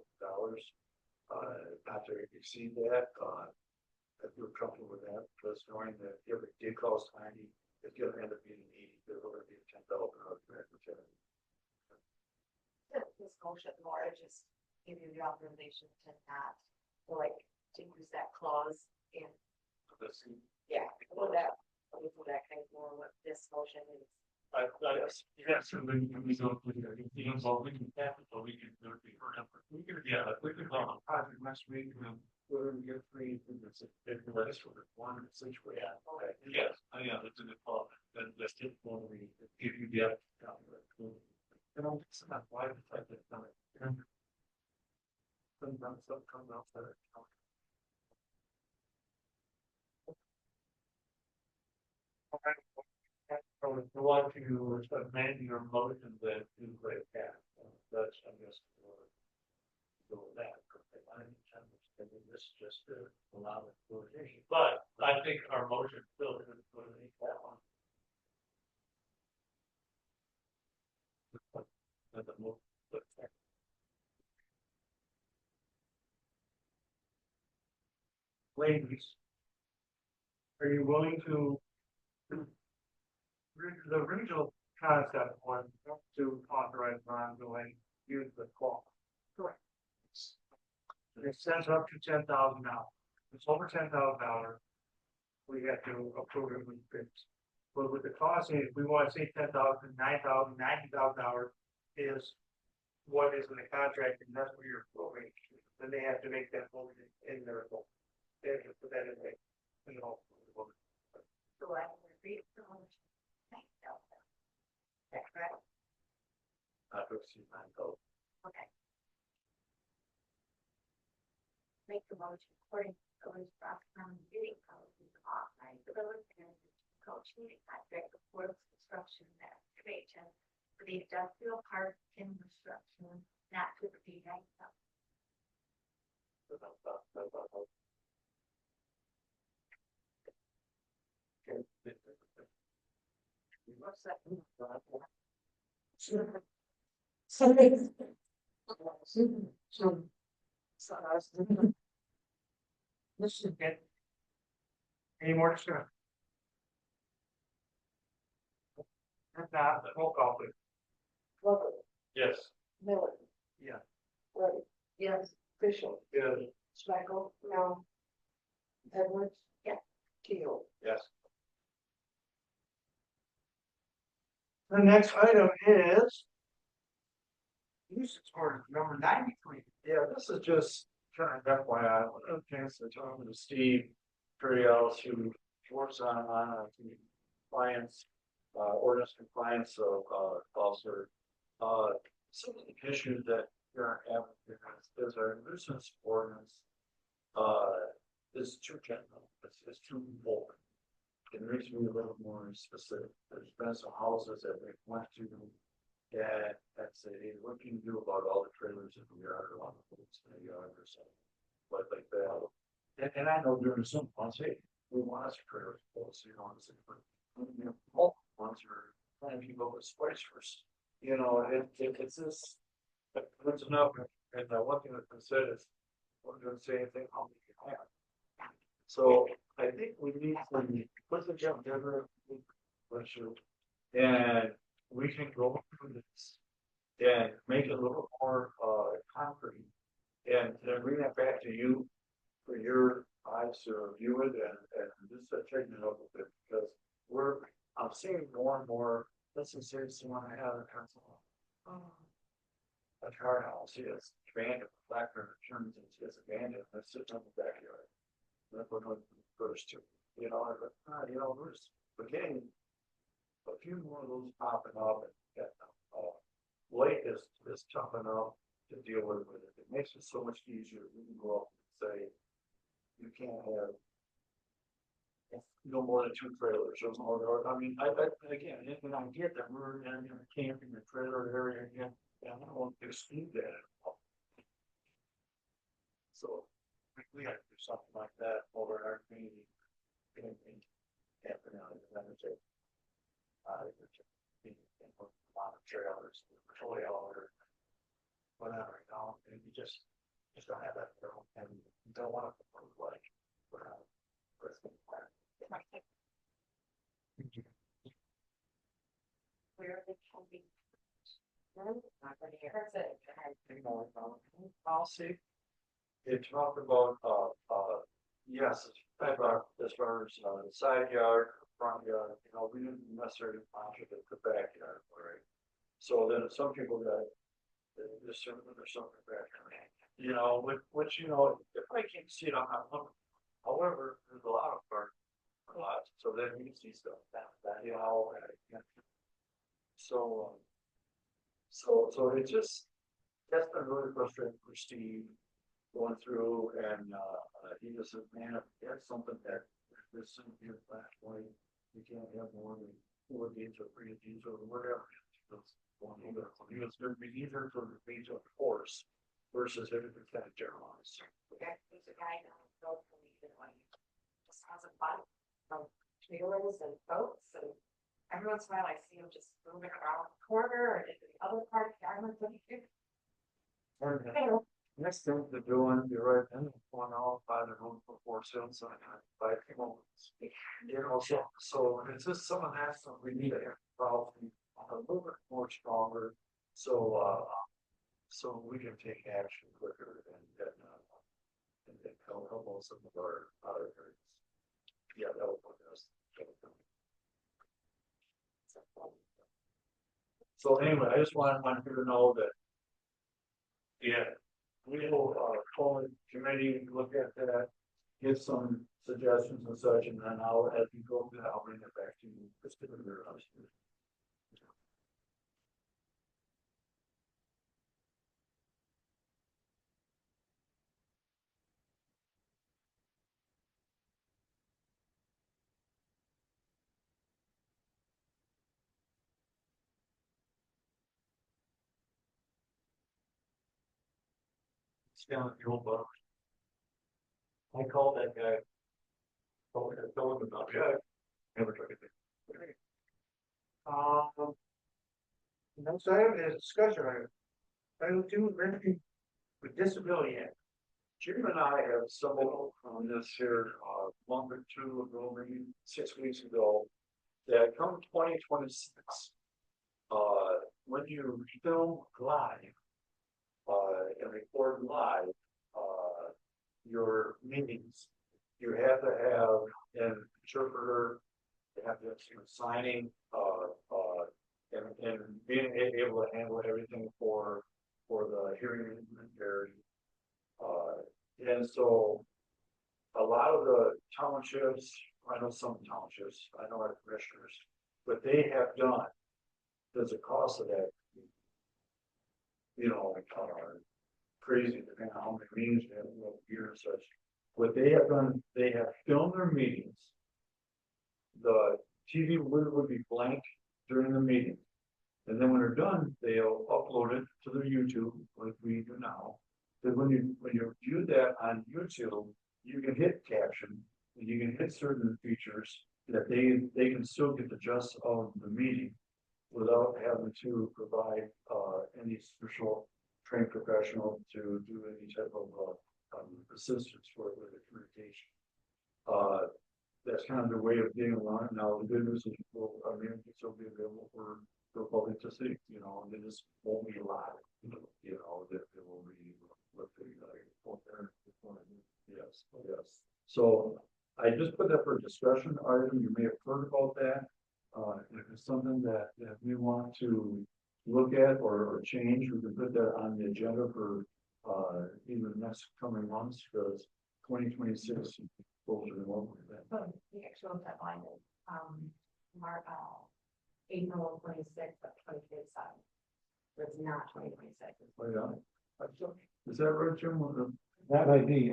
not to exceed that, if you're comfortable with that, because knowing that if it did cost 90, it's gonna end up being 80, there's gonna be $10,000 back, which This motion more to just give you the authorization to not, like, to use that clause in, yeah, with that kind of more what this motion is. Yes, so then we go with the involvement in capital, we can do it before, we can, yeah, we can go on project next week, we're gonna get three, it's a list for one situation. Yeah, okay, yes, yeah, that's a good call, that's just one we give you the. And I'll just not why the type of done it. Sometimes stuff comes out that. So if you want to amend your motion that to great cat, that's, I guess. Go with that. This is just to allow it for, but I think our motion still is going to need that one. Ladies, are you willing to? The original concept was to authorize Ron to use the call. Correct. It says up to $10,000. It's over $10,000. We have to approve it with bids. But with the cost, if we want to say $10,000, $9,000, $90,000 is what is in the contract, and that's what you're approving. Then they have to make that vote in their vote. They have to put that in there. So I will read the motion. That's correct. Not to exceed $9,000. Okay. Make the motion according to the village Roscommon bidding policy to authorize the village manager to negotiate a contract with World's Construction and Excavation for the industrial park and construction not to exceed $9,000. What's that? This is good. Any more discussion? If not, roll call please. Yes. Miller. Yeah. Right. Yes. Official. Yes. Schmeichel. No. Edwards. Yeah. Keel. Yes. The next item is. Usage order number 93. Yeah, this is just kind of FYI, I want a chance to talk to Steve Periels, who works on the compliance, ordinance compliance of, officer. Some of the issues that you're having is our nuisance ordinance, is too general, it's too open. It needs to be a little more specific. There's been some houses that we went to. Yeah, that's it. Hey, what can you do about all the trailers in the yard or on the boats in the yard or something? But like that. And I know during some months, hey, we want us trailers, so you know, multiple ones are trying to keep up with spice first. You know, it's this, it's enough. And one thing that's been said is, we're going to say anything, I'll make it happen. So I think we need to put the jump together, and we can go through this and make it a little more concrete, and then bring that back to you for your eyes to review it and just tighten it up a bit, because I'm seeing more and more. Let's just say someone I have a council. A car house, he has abandoned, Blackburn turns into his abandoned, that's sitting on the backyard. That's what I'm first to, you know, there's, but getting a few more of those popping up and Lake is tough enough to deal with it. It makes it so much easier. We can go up and say, you can't have no more than 2 trailers or more. I mean, again, and I get that we're in a camping and trailer area again, and I don't want to exclude that at all. So we have to do something like that over in our community. Camping out in the cemetery. A lot of trailers, trail or whatever, you know, and you just don't have that, and you don't want to put like, Where they can be. Not gonna hear. That's it. policy. It talked about, yes, as far as, the side yard, front yard, you know, we didn't necessarily monitor the backyard, right? So then some people got, there's something back there, you know, which, you know, if I can't see it, I'm not looking. However, there's a lot of park lots, so then you can see stuff that, you know, so, so it just, that's been really frustrating for Steve going through and, he just said, man, if that's something that there's some here last way, you can't have more than 4 deeds or 3 deeds or whatever. He was going to be either for the beach of course versus everything kind of generalized. There's a guy down the road from me that like just has a bunch of trailers and boats, and every once in a while I see him just moving around the corner or into the other part of the island. Next thing they're doing, you're right, and going all by the room for sales and by moments. You know, so it's just some of that stuff we need to have probably a little bit more stronger. So so we can take action quicker and help on some of our other areas. Yeah, that will put us. So anyway, I just want you to know that. Yeah, we will call the committee, look at that, give some suggestions and such, and then I'll, as we go through that, I'll bring it back to you. It's down at the old boat. I called that guy. Told him about it. Never took it. Next item is discussion item. Item 2, American with Disability Act. Jim and I have stumbled on this here month or 2 ago, maybe 6 weeks ago, that come 2026, when you film live and record live your meetings, you have to have an interpreter, you have to have some signing, and being able to handle everything for the hearing impaired. And so a lot of the townships, I know some townships, I know our commissioners, what they have done, there's a cost of that, you know, like crazy, depending on how many meetings they have, year and such. What they have done, they have filmed their meetings. The TV would be blank during the meeting. And then when they're done, they'll upload it to their YouTube, like we do now. Then when you view that on YouTube, you can hit caption, and you can hit certain features that they can still get the gist of the meeting without having to provide any special trained professional to do any type of assistance for the communication. That's kind of the way of getting along. Now the good news is will be available for the public to see, you know, and this won't be live, you know, that it will be what they there. Yes. So I just put that for a discussion item. You may have heard about that. If it's something that we want to look at or change, we can put that on the agenda for either the next coming months, because 2026 goals are more with that. The actual deadline is, April 26th of 2027. It's not 2026. Is that right, Jim? That might be,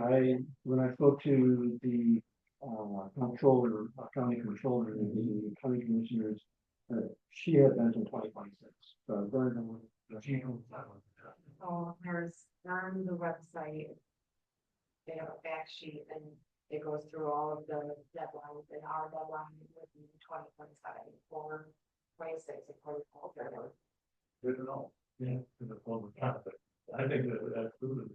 when I spoke to the, controller, county controller, and the county commissioners, she had mentioned 2026, so I was going to. Oh, there's on the website. They have a fact sheet and it goes through all of the deadlines and our deadline would be 2027 for 26 according to. Good to know. Yeah, to the form of benefit. I think that that's good.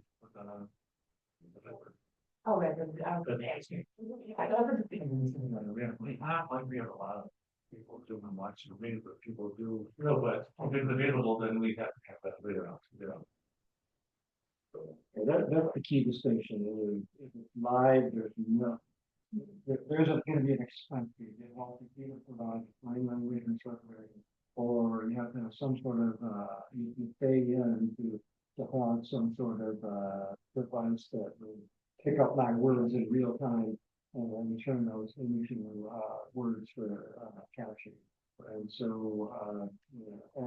Oh, I was asking. I don't know. We have a lot of people doing much, but people do, but if it's available, then we have to have that later on, you know. That's the key distinction, if it's live, there's no, there's gonna be an expense, fee. They won't either provide plain language interpretation, or you have to have some sort of, you pay in to have some sort of, device that will pick up my words in real time and turn those into, words for, caption. And so,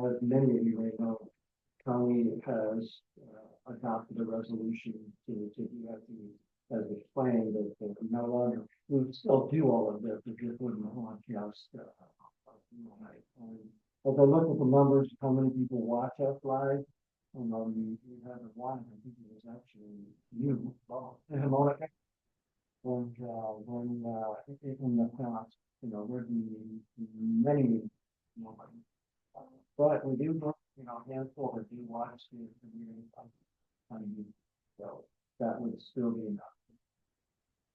as many of you may know, county has adopted a resolution to do that, as explained, that no longer, we would still do all of this, but just wouldn't want just, as I look at the numbers, how many people watch us live, we have one, I think it was actually you, Monica. And when in the past, there'd be many, but we do look, a handful that do watch the meeting on YouTube. So that would still be enough.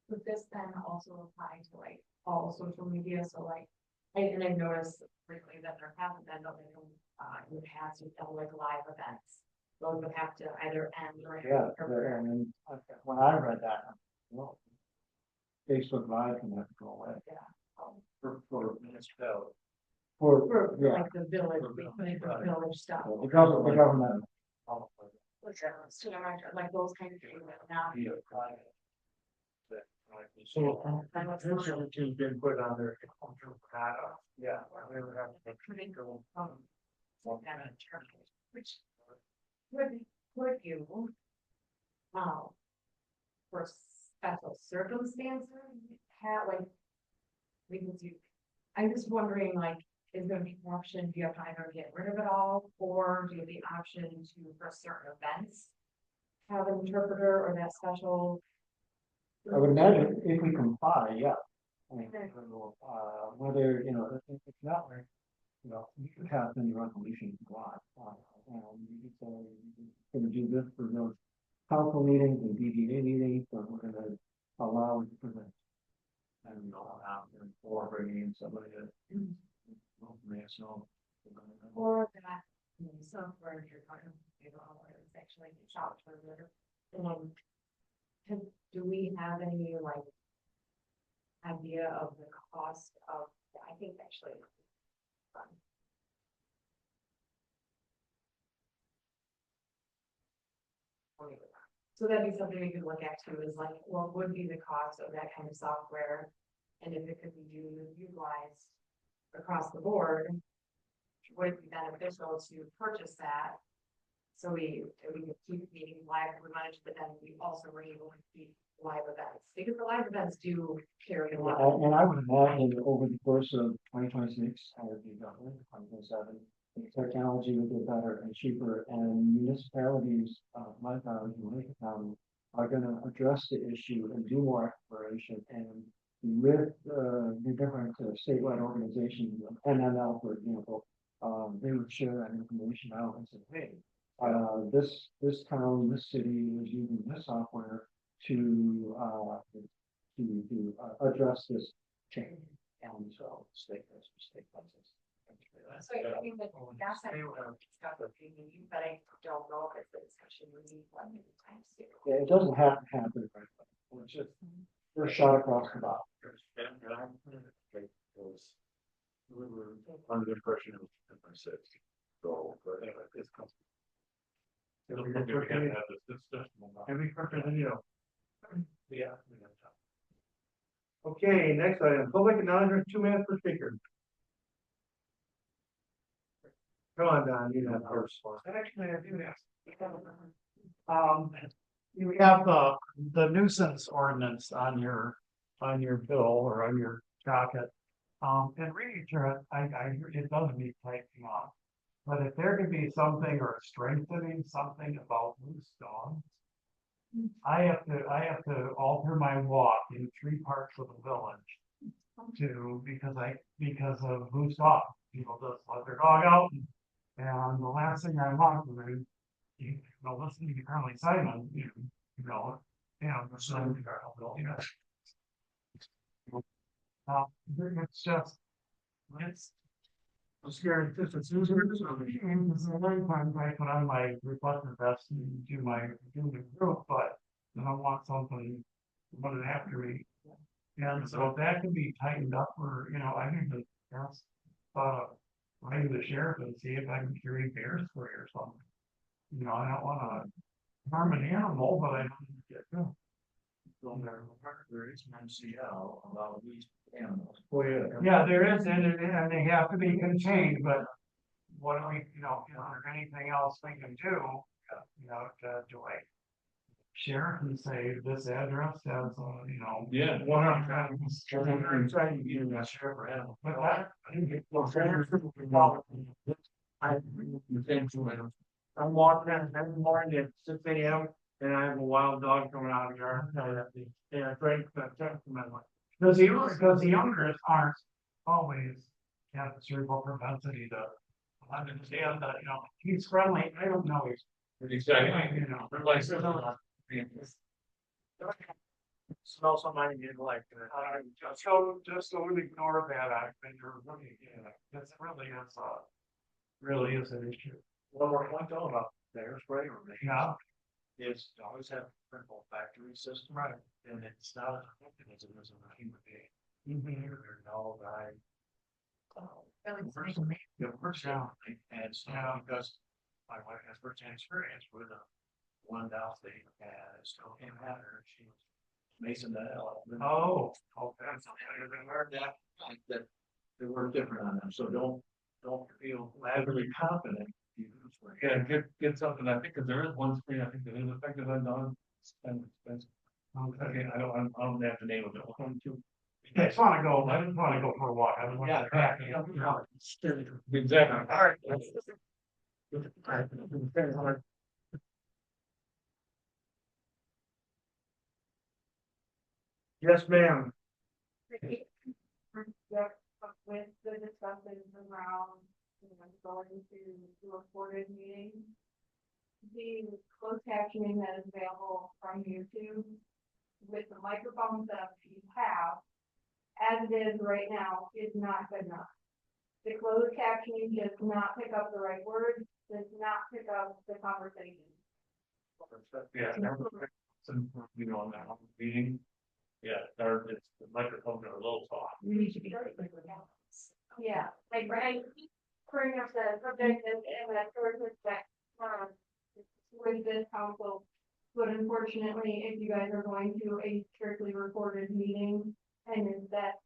Would this then also apply to like all social media? So like, and I noticed frequently that there haven't been, in the past, you've done like live events. Those would have to either end or. Yeah, and when I read that, well, Facebook Live can have to go away. Yeah. For municipality. For Yeah. like the village, the village stuff. The government. So, like those kind of things that now. So, has been put on there. yeah. Couldn't go, which would you, for special circumstances, have like, reasons you, I'm just wondering, like, is there an option, do you have to either get rid of it all, or do you have the option to, for certain events, have an interpreter or that special? I would imagine if we comply, yeah. I mean, whether, it's not like, you could have any resolution to go on. And you could say, we're gonna do this for those council meetings and DDA meetings, but we're gonna allow it to present. And out there for bringing in somebody that. Or that, software, you're talking, it's actually software. Do we have any like idea of the cost of, I think actually. So that'd be something we could look at too, is like, what would be the cost of that kind of software? And if it could be utilized across the board, would it be beneficial to purchase that? So we could keep meeting live, we manage, but then we also were able to keep live events, because the live events do carry a lot. And I would imagine over the course of 2026, I would be done, 2027, the technology would get better and cheaper, and municipalities, like ours in Lincoln County, are gonna address the issue and do more exploration, and with, the different statewide organizations, NML, for example, they would share that information out and say, hey, this town, this city is using this software to address this change. And so state places. So I think that that's stuff that we need, but I don't know if it's a discussion we need one anytime soon. Yeah, it doesn't have to happen right away. It's just first shot across the bow. We were under the impression it was 26. So, but anyway, it's comes. It'll be good to have this discussion. Every person, Yeah. Okay, next item, public acknowledgement, 2 minutes per speaker. Come on, Don, you have first. Actually, I do have. You have the nuisance ordinance on your bill or on your docket. And reading through it, it doesn't need typing off. But if there could be something or strengthening something about loose dogs. I have to alter my walk in 3 parts of the village because of loose dogs. People just let their dog out. And the last thing I want to listening to Carly Simon, it's just, I'm scared if it's easier to the one time I put on my reflective vest and do the group, but then I want something running after me. And so if that can be tightened up, or, I need to ask, writing the sheriff and see if I can carry bear spray or something. I don't wanna harm an animal, but I don't get, There is an MCL about these animals. Oh, yeah. yeah, there is, and they have to be contained, but what do we, is there anything else we can do? Do I share and say this address has, Yeah. 100 trying to get that sheriff or animal. but that. I'm walking out every morning at 6 a.m. and I have a wild dog coming out of the yard. And I try to Because the owners aren't always have the cerebral propensity to understand that, he's friendly, I don't know he's. Exactly. Like, smell somebody you like. just don't ignore that, I think you're really, this really is an issue. One more point though about bear spray or Yeah. is to always have a critical factory system. Right. And it's not as effective as it is in a human being. Mm-hmm. There's no guy. Yeah. And so Yeah. because my wife has first-hand experience with one downstate and it still came at her, she was Mason that hell. Oh, okay. I learned that they were different on them, so don't feel overly confident. Yeah, get something, I think, because there is one screen, I think that is effective on dogs, and expensive. Okay, I don't have the name of it. I just wanna go for a walk, I don't want to pack. Exactly. All right. Yes, ma'am. With the discussions around, going to the recorded meeting. The closed captioning that is available from YouTube with the microphones that you have, as it is right now, is not good enough. The closed captioning does not pick up the right words, does not pick up the conversation. Yeah, some, on that meeting. Yeah, the microphones are a little soft. You need to be. Yeah, like, right, bring up the subject and that sort of that, with this council. But unfortunately, if you guys are going to a strictly recorded meeting, and if that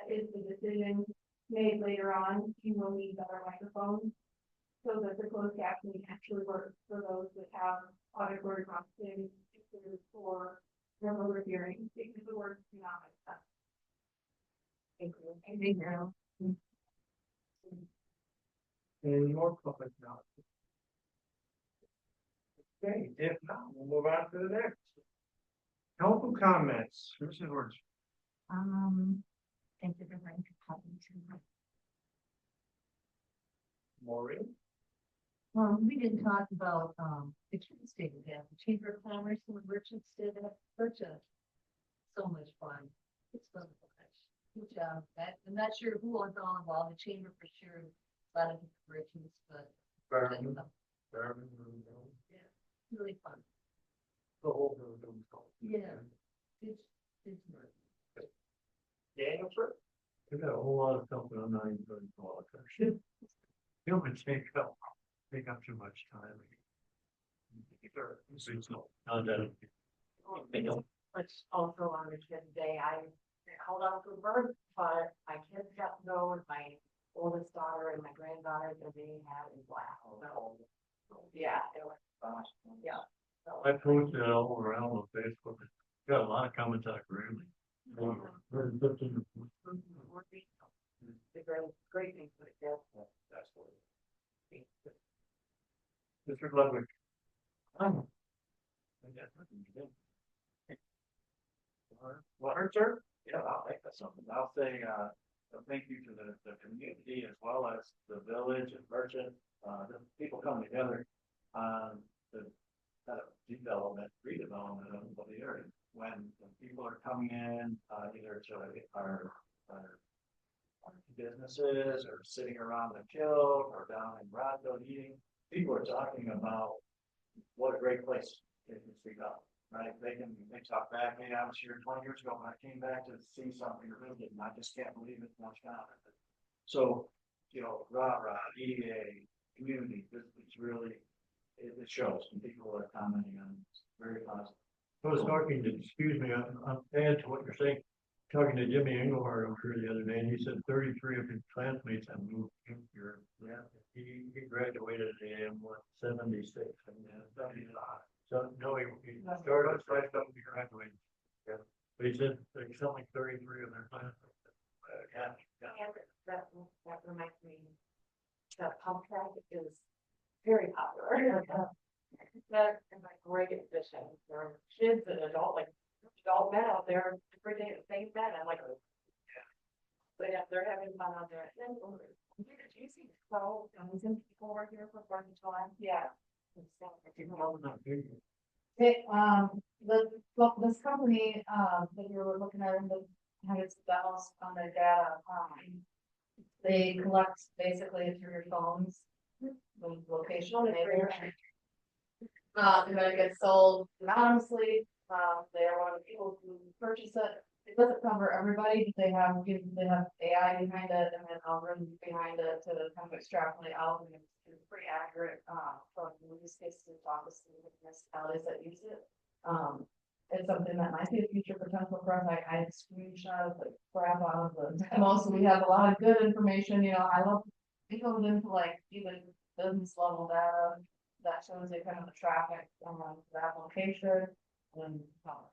is the decision made later on, you will need better microphones. So that the closed captioning actually works for those that have auditory processing or remote hearing, because the words do not make sense. Thank you. Thank you. Any more public knowledge? Okay, if not, we'll move on to the next. Council comments, Mrs. Words. Thank you for bringing to me. Maureen. We didn't talk about, the kids did that, the Chamber of Commerce and the merchants did that, such so much fun. It's fun. Good job. I'm not sure who was all involved, the chamber for sure, a lot of merchants, but. Yeah, really fun. The whole building. Yeah. It's Daniel, sir? We've got a whole lot of stuff that I'm not even going to call it. Human take up too much time. It's also on the kid's day, I called out for birth, but my kids got to go with my oldest daughter and my granddaughter. on it and they had in black. Yeah, it was, yeah. I posted it all around on Facebook. Got a lot of comments out really. The great thing for the kids. That's what. Mr. Ludwig. Water, sir? Yeah, I'll make that something. I'll say, thank you to the community as well as the village and merchant, the people coming together on the kind of development, redevelopment of the area. When people are coming in, either to our businesses or sitting around the kill or down in Rodville eating, people are talking about what a great place it is to go. Right, they talk back, hey, I was here 20 years ago when I came back to see something really, and I just can't believe it. Much gone. So, you know, EDA, community, it's really, it shows, and people are commenting on it. It's very positive. I was talking to, excuse me, I'm add to what you're saying, talking to Jimmy Engelhard over here the other day, and he said 33 of his classmates have moved here. Yeah, he graduated at 76, and so no, he started right up he graduated. Yeah, but he said there's something 33 of their classmates. Yeah. And that reminds me, the pump track is very popular. That is a great addition for kids and adult men out there every day at the same time. I'm like, but yeah, they're having fun out there. And then, did you see 12,000 people were here for 4th of July? Yeah. This company, that you were looking at, the hundreds of demos on their data, they collect basically through your phones, the location of the neighbor. And then it gets sold anonymously, they are one of the people who purchase it. It doesn't cover everybody, they have AI behind it and then algorithms behind it to kind of extrapolate out, and it's pretty accurate, from use cases, obviously, with municipalities that use it. It's something that might be a future potential for us. I screenshot the crap out of the demo, so we have a lot of good information, you know, it goes into like even business level data that shows you kind of the traffic, the application. And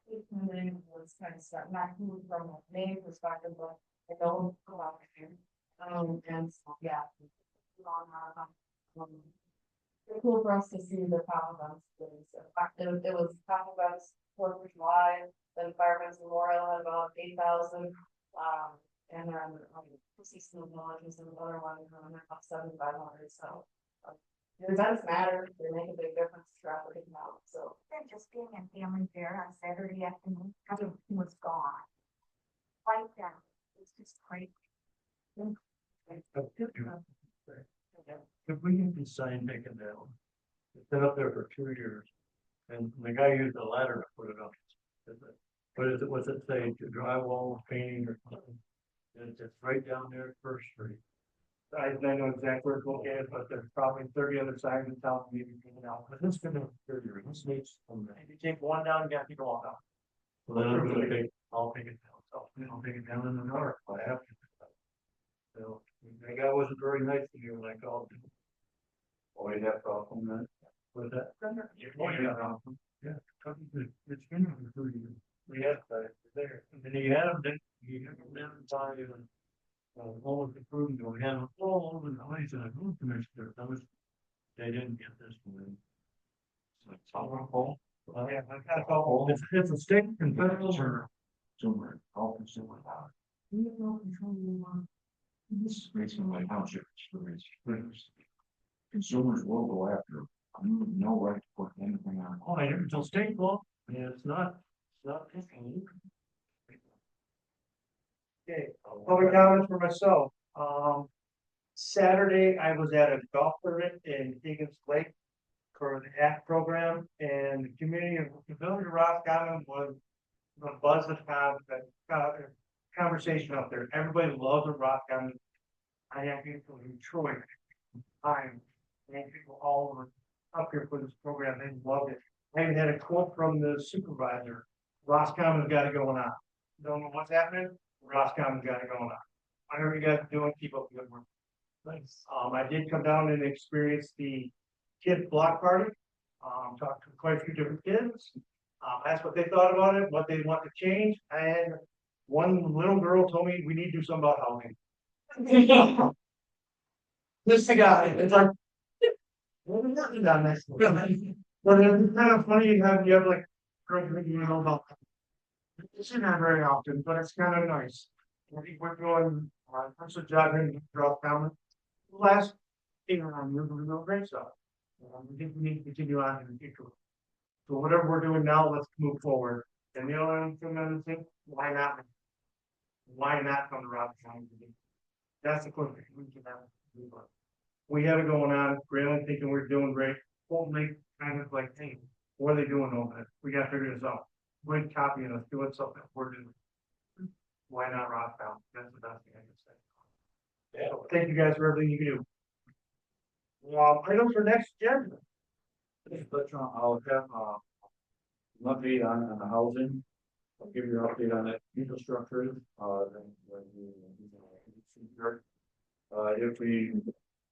was kind of start not from a name perspective, but I don't go out there. And so, yeah, it's cool for us to see the top events. It was top events 4th of July, then Fireman's Memorial had about 8,000. And then Seasonal Villages and another one about 7,500. So the events matter, they make a big difference to traffic now. So And just being at family fair on Saturday afternoon, everything was gone. Like that, it's just great. If we can decide taken down, it's been up there for 2 years, and the guy used a ladder to put it up. What is it, what's it say, to drywall, painting or something? And it's right down there at First Street. I know exactly where it's located, but there's probably 30 other signs in town, maybe taken out. But this been a 30 years, this needs some. If you take one down, you got people all down. Well, then I'm gonna take, I'll take it down, so I'll take it down in the north, I have to. So, the guy wasn't very nice to you when I called him. Oh, you have problem then? Was that? Oh, yeah. It's been for 30 years. We had that there, and then he had them, then he had them down inside and. All the improvement, we had them all over the place, and I moved commissioner, they didn't get this one. So it's all on hold. Yeah, I kind of felt, It's a state and federal. Consumer, all consumer power. This is basically like township stories. Consumers will go after, no right to put anything on. Oh, I never tell state law, yeah, it's not. okay, public comments for myself. Saturday, I was at a golf tournament in Higgins Lake for the ACT program, and the community of the village of Roscommon was the buzz of conversation up there. Everybody loves the Roscommon. I have people in Detroit, and people all over up here for this program. They loved it. I even had a quote from the supervisor: "Roscommon's got it going on. Don't know what's happening. Roscommon's got it going on. Whatever you guys are doing, keep up the good work." Nice. I did come down and experience the kid block party. Talked to quite a few different kids. Asked what they thought about it, what they want to change, and one little girl told me we need to do something about housing. Just the guy, it's like. Well, we're working on this. But it's kind of funny, you have like, girls, you know, about. It's not very often, but it's kind of nice. We're doing, first a job in Roscommon. Last, year, we're doing great stuff. We think we need to continue on in the future. So whatever we're doing now, let's move forward. And the other thing, why not? Why not come to Roscommon? That's the question we can have. We have it going on, really thinking we're doing great. Hopefully, kind of like, hey, what are they doing over there? We gotta figure this out. We're copying us, doing something we're doing. Why not Rocktown? That's the best thing I can say. Yeah. So, thank you guys for everything you do. Items for next agenda. But I'll have, an update on the housing. I'll give you an update on that infrastructure, then when you. If we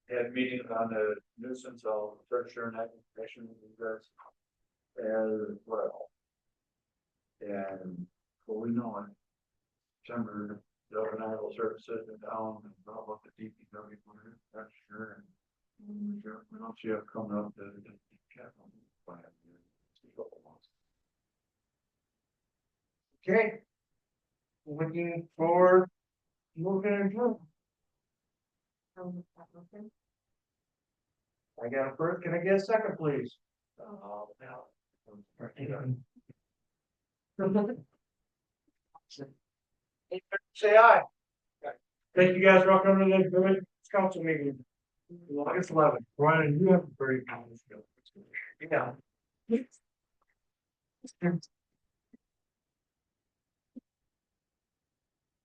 had meetings on the nuisance, I'll start sharing that information with you guys as well. And what we know in September, the overnight services in town and about the DPW, that's sure. And we don't see it coming up to the capital plan. In a couple months. Okay. Looking for moving into. I got a first, can I get a second, please? Say aye. Thank you guys for coming to the village council meeting. August 11th. Brian, you have a very. Yeah.